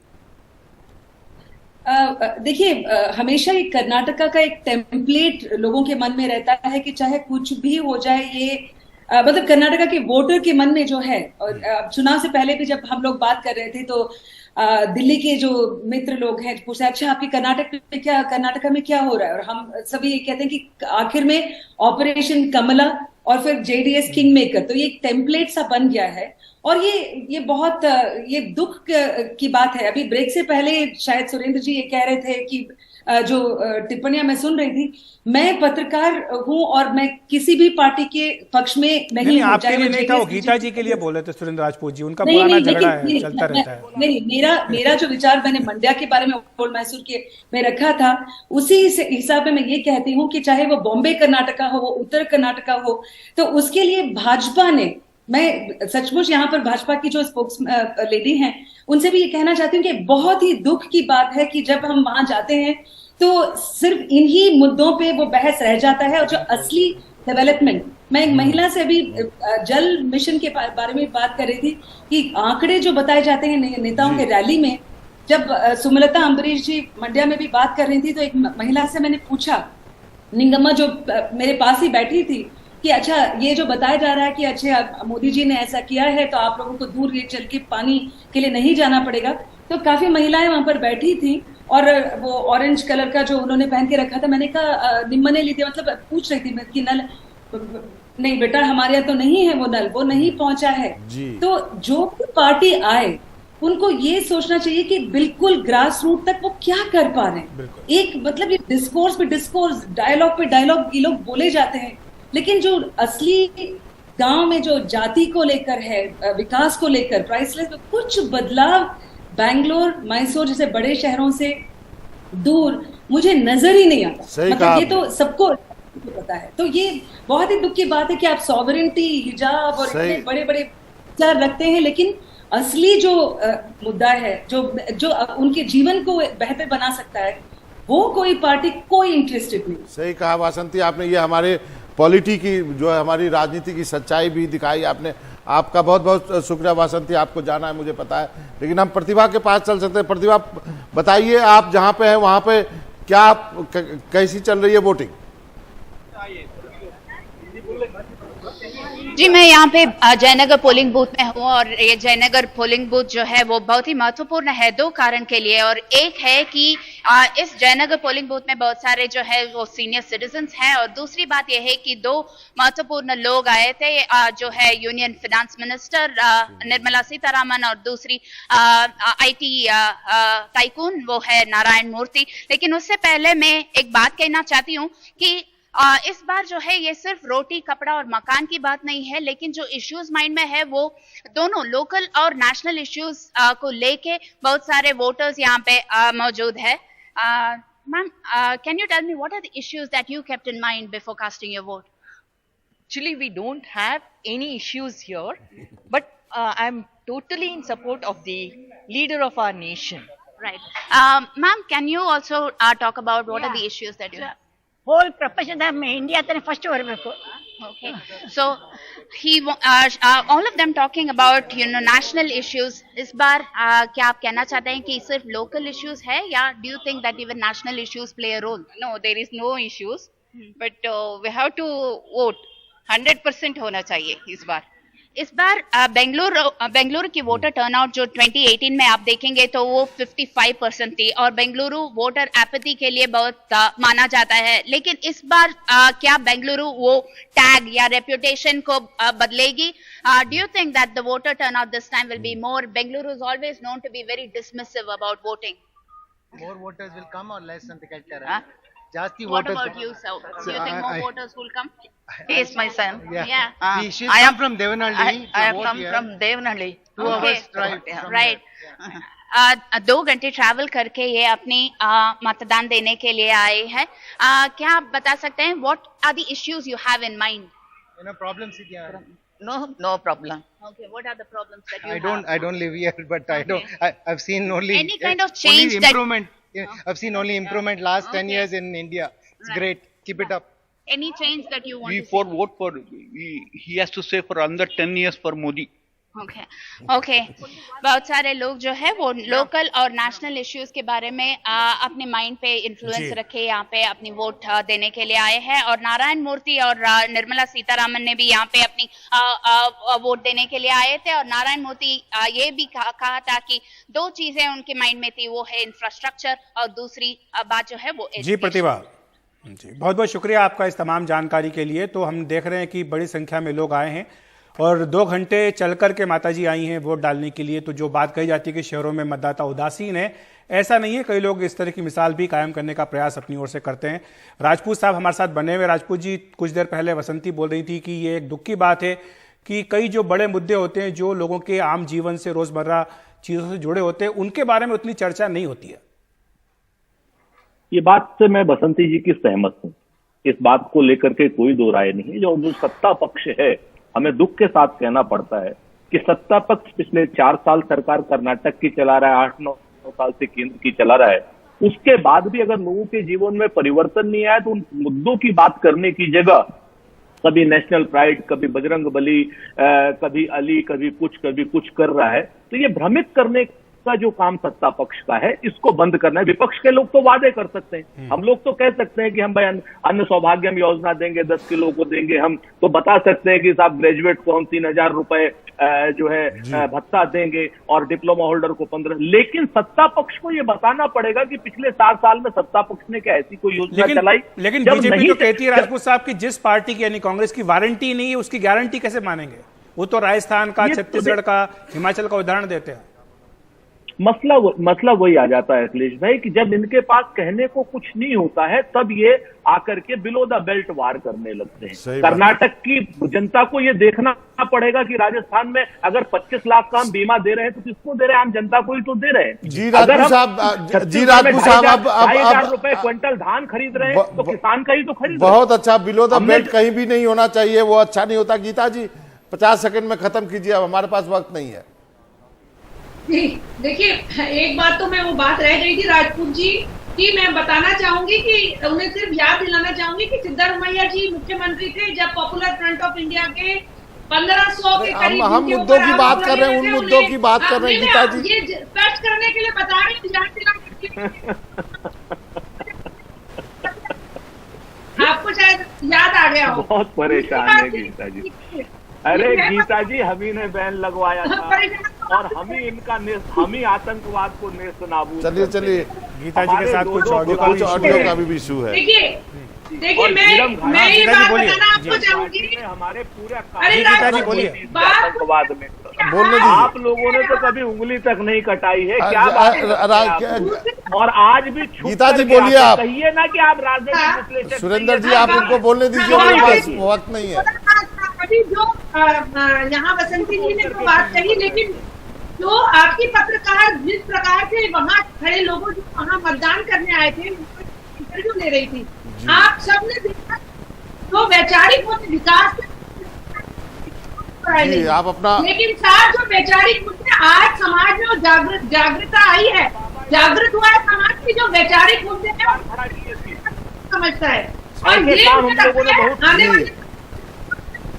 देखिए, हमेशा ये कर्नाटका का एक टेम्पलेट लोगों के मन में रहता है कि चाहे कुछ भी हो जाए, ये मतलब कर्नाटका के वोटर के मन में जो है, और चुनाव से पहले भी जब हम लोग बात कर रहे थे तो दिल्ली के जो मित्र लोग हैं पूछते हैं अच्छा आपके कर्नाटका में क्या हो रहा है, और हम सभी ये कहते हैं कि आखिर में ऑपरेशन कमला और फिर जेडीएस किंग मेकर, तो ये एक टेम्पलेट सा बन गया है। और ये बहुत ये दुख की बात है। अभी ब्रेक से पहले शायद सुरेंद्र जी ये कह रहे थे कि जो टिप्पणियां मैं सुन रही थी, मैं पत्रकार हूं और मैं किसी भी पार्टी के पक्ष में नहीं हूं। आपके लिए नहीं था, वो गीता जी के लिए बोले थे सुरेंद्र राजपूत जी, उनका पुराना झगड़ा है, चलता रहता है। नहीं, मेरा जो विचार मैंने मंड्या के बारे में ओल्ड मैसूर के में रखा था, उसी हिसाब में मैं ये कहती हूँ कि चाहे वो बॉम्बे कर्नाटका हो, वो उत्तर कर्नाटका हो, तो उसके लिए भाजपा ने, मैं सचमुच यहाँ पर भाजपा की जो स्पोक्स लेडी हैं उनसे भी ये कहना चाहती हूँ कि बहुत ही दुख की बात है कि जब हम वहां जाते हैं तो सिर्फ इन्हीं मुद्दों पे वो बहस रह जाता है, और जो असली डेवलपमेंट, मैं एक महिला से अभी जल मिशन के बारे में बात कर रही थी कि आंकड़े जो बताए जाते हैं नेताओं के रैली में, जब सुमलता अम्बरीश जी मंड्या में भी बात कर रही थी तो एक महिला से मैंने पूछा, निंगम्मा जो मेरे पास ही बैठी थी, कि अच्छा ये जो बताया जा रहा है कि अच्छा मोदी जी ने ऐसा किया है तो आप लोगों को दूर ये चल के पानी के लिए नहीं जाना पड़ेगा। तो काफी महिलाएं वहां पर बैठी थी और वो ऑरेंज कलर का जो उन्होंने पहन के रखा था, मैंने कहा निम्मा ने ली थी, मतलब पूछ रही थी कि नल, नहीं बेटा हमारे यहाँ तो नहीं है वो नल, वो नहीं पहुंचा है। तो जो भी पार्टी आए उनको ये सोचना चाहिए कि बिल्कुल ग्रास रूट तक वो क्या कर पा रहे हैं। एक मतलब ये डिस्कोर्स पे डिस्कोर्स, डायलॉग पे डायलॉग ये लोग बोले जाते हैं, लेकिन जो असली गांव में जो जाति को लेकर है, विकास को लेकर, प्राइसलेस में कुछ बदलाव बैंगलोर, मैसूर जैसे बड़े शहरों से दूर मुझे नजर ही नहीं आता। मतलब ये तो सबको पता है। तो ये बहुत ही दुख की बात है कि आप सॉवरेंटी, हिजाब और इतने बड़े बड़े विचार रखते हैं, लेकिन असली जो मुद्दा है, जो उनके जीवन को बेहतर बना सकता है, वो कोई पार्टी कोई इंटरेस्टेड नहीं। सही कहा वासंती आपने, ये हमारे पॉलिटी की जो है हमारी राजनीति की सच्चाई भी दिखाई आपने। आपका बहुत बहुत शुक्रिया वासंती, आपको जाना है मुझे पता है, लेकिन हम प्रतिभा के पास चल सकते हैं। प्रतिभा बताइए, आप जहां पे हैं वहां पे क्या कैसी चल रही है वोटिंग? जी मैं यहाँ पे जयनगर पोलिंग बूथ में हूँ, और ये जयनगर पोलिंग बूथ जो है वो बहुत ही महत्वपूर्ण है दो कारण के लिए। और एक है कि इस जयनगर पोलिंग बूथ में बहुत सारे जो है वो सीनियर सिटीजन्स हैं, और दूसरी बात यह है कि दो महत्वपूर्ण लोग आए थे, जो है union finance minister Nirmala Sitharaman और दूसरी IT टाइकून वो है नारायण मूर्ति। लेकिन उससे पहले मैं एक बात कहना चाहती हूँ कि इस बार जो है ये सिर्फ रोटी कपड़ा और मकान की बात नहीं है, लेकिन जो इश्यूज माइंड में है वो दोनों लोकल और नेशनल इश्यूज को लेके बहुत सारे वोटर्स यहाँ पे मौजूद है। Ma'am, can you tell me what are the issues that you kept in mind before casting your vote? Actually, we don't have any issues here, but I'm totally in support of the leader of our nation. Right. Ma'am, can you also talk about what are the issues that you have? Whole ಪ್ರಪಂಚದ India ತಾನೇ first ಬರಬೇಕು. Okay, so all of them talking about national issues. इस बार क्या आप कहना चाहते हैं कि सिर्फ local issues है, या do you think that even national issues play a role? No, there is no issues, but we have to vote. 100% होना चाहिए इस बार। इस बार बेंगलुरु की वोटर टर्नआउट जो 2018 में आप देखेंगे तो वो 55% थी, और बेंगलुरु वोटर एपैथी के लिए बहुत माना जाता है। लेकिन इस बार क्या बेंगलुरु वो टैग या रेप्यूटेशन को बदलेगी? Do you think that the voter turnout this time will be more? Bengaluru is always known to be very dismissive about voting. More voters will come or less ಅಂತ ಕೇಳ್ತಾರೆ. ಜಾಸ್ತಿ What voters. about you, sir? Do you think more voters will come? He is my son. Yeah. I am from Devanhalli. I have come from Devanhalli. 2 hours drive. Right. 2 घंटे travel करके ये अपनी मतदान देने के लिए आए हैं। क्या आप बता सकते हैं what are the issues you have in mind? Problems ಇದೆಯಾ? No problem. Okay, what are the problems that you I don't live here, but I've seen only any kind of change only improvement. I've seen only improvement last 10 years in India. It's great. Keep it up. Any change that you want we to vote for he has to say for another 10 years for Modi. Okay बहुत सारे लोग जो है वो local और national issues के बारे में अपने माइंड पे इन्फ्लुएंस रखे यहाँ पे अपनी वोट देने के लिए आए हैं। और नारायण मूर्ति और निर्मला सीतारामन ने भी यहाँ पे अपनी वोट देने के लिए आए थे। और नारायण मूर्ति ये भी कहा था कि दो चीजें उनके माइंड में थी, वो है इंफ्रास्ट्रक्चर और दूसरी बात जो है वो जी प्रतिभा जी बहुत बहुत शुक्रिया आपका इस तमाम जानकारी के लिए। तो हम देख रहे हैं कि बड़ी संख्या में लोग आए हैं और 2 घंटे चल कर के माताजी आई हैं वोट डालने के लिए। तो जो बात कही जाती है कि शहरों में मतदाता उदासीन है, ऐसा नहीं है। कई लोग इस तरह की मिसाल भी कायम करने का प्रयास अपनी ओर से करते हैं। राजपूत साहब हमारे साथ बने हुए। राजपूत जी, कुछ देर पहले वसंती बोल रही थी कि ये एक दुख की बात है कि कई जो बड़े मुद्दे होते हैं जो लोगों के आम जीवन से रोजमर्रा चीजों से जुड़े होते हैं, उनके बारे में उतनी चर्चा नहीं होती है। ये बात से मैं बसंती जी की सहमत हूं। इस बात को लेकर के कोई दो राय नहीं है। जो सत्ता पक्ष है, हमें दुख के साथ कहना पड़ता है कि सत्ता पक्ष पिछले 4 साल सरकार कर्नाटक की चला रहा है, 8-9 साल से केंद्र की चला रहा है। उसके बाद भी अगर लोगों के जीवन में परिवर्तन नहीं आया तो उन मुद्दों की बात करने की जगह कभी नेशनल प्राइड, कभी बजरंग बली, कभी अली, कभी कुछ कर रहा है। तो ये भ्रमित करने का जो काम सत्ता पक्ष का है, इसको बंद करना है। विपक्ष के लोग तो वादे कर सकते हैं, हम लोग तो कह सकते हैं कि हम भाई अन्न सौभाग्यम योजना देंगे, 10 किलो को देंगे। हम तो बता सकते हैं कि साहब ग्रेजुएट को हम 3,000 रुपए जो है भत्ता देंगे और डिप्लोमा होल्डर को 15। लेकिन सत्ता पक्ष को ये बताना पड़ेगा कि पिछले 7 साल में सत्ता पक्ष ने क्या ऐसी कोई योजना चलाई। लेकिन बीजेपी तो कहती है राजपूत साहब की जिस पार्टी की यानी कांग्रेस की वारंटी नहीं है, उसकी गारंटी कैसे मानेंगे? वो तो राजस्थान का, छत्तीसगढ़ का, हिमाचल का उदाहरण देते हैं। मसला वही आ जाता है अखिलेश भाई कि जब इनके पास कहने को कुछ नहीं होता है तब ये आकर के बिलो द बेल्ट वार करने लगते हैं। कर्नाटक की जनता को ये देखना पड़ेगा कि राजस्थान में अगर 25 लाख का हम बीमा दे रहे हैं तो किसको दे रहे हैं? आम जनता को ही तो दे रहे हैं। जी राजपूत साहब, 2,500 रुपए क्विंटल धान खरीद रहे हैं तो किसान का ही तो खरीद। बहुत अच्छा, बिलो द बेल्ट कहीं भी नहीं होना चाहिए, वो अच्छा नहीं होता। गीता जी 50 सेकंड में खत्म कीजिए, अब हमारे पास वक्त नहीं है। देखिए, एक बात तो मैं वो बात रह गई थी राजपूत जी कि मैं बताना चाहूंगी कि उन्हें सिर्फ याद दिलाना चाहूंगी कि सिद्धारमैया जी मुख्यमंत्री थे जब पॉपुलर फ्रंट ऑफ इंडिया के 1500 के करीब हम मुद्दों की बात कर रहे हैं, उन मुद्दों की बात कर रहे हैं गीता जी। ये स्पष्ट करने के लिए बता रहे हैं, याद दिलाने आपको शायद याद आ गया हो। बहुत परेशान है गीता जी। अरे गीता जी, हम ही ने बैन लगवाया था और हम ही आतंकवाद को नेस्त नाबूद। चलिए गीता जी के साथ कुछ ऑडियो का भी इशू है। देखिए मैं ये बात बताना आपको चाहूंगी, हमारे पूरे गीता जी बोलिए आतंकवाद में बोलने दीजिए। आप लोगों ने तो कभी उंगली तक नहीं कटाई है, क्या बात। और आज भी गीता जी बोलिए, आप कहिए ना कि आप राजनीतिक विश्लेषक। सुरेंद्र जी आप उनको बोलने दीजिए, वक्त नहीं है। अभी जो यहाँ वसंती जी ने तो बात कही, लेकिन जो आपकी पत्रकार जिस प्रकार से वहाँ खड़े लोगों जो वहाँ मतदान करने आए थे, इंटरव्यू ले रही थी, आप सबने देखा जो वैचारिक विकास आप अपना, लेकिन साथ जो वैचारिक मुद्दे आज समाज में जागृतता आई है, जागृत हुआ है समाज की, जो वैचारिक मुद्दे हैं समझता है। और ये आने वाले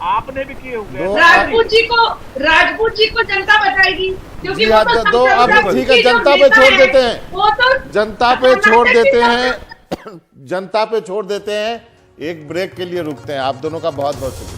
आपने भी किए होंगे। राजपूत जी को जनता बताएगी, क्योंकि वो तो अब ठीक है, जनता पे छोड़ देते हैं, जनता पे छोड़ देते हैं, जनता पे छोड़ देते हैं। एक ब्रेक के लिए रुकते हैं। आप दोनों का बहुत बहुत शुक्रिया।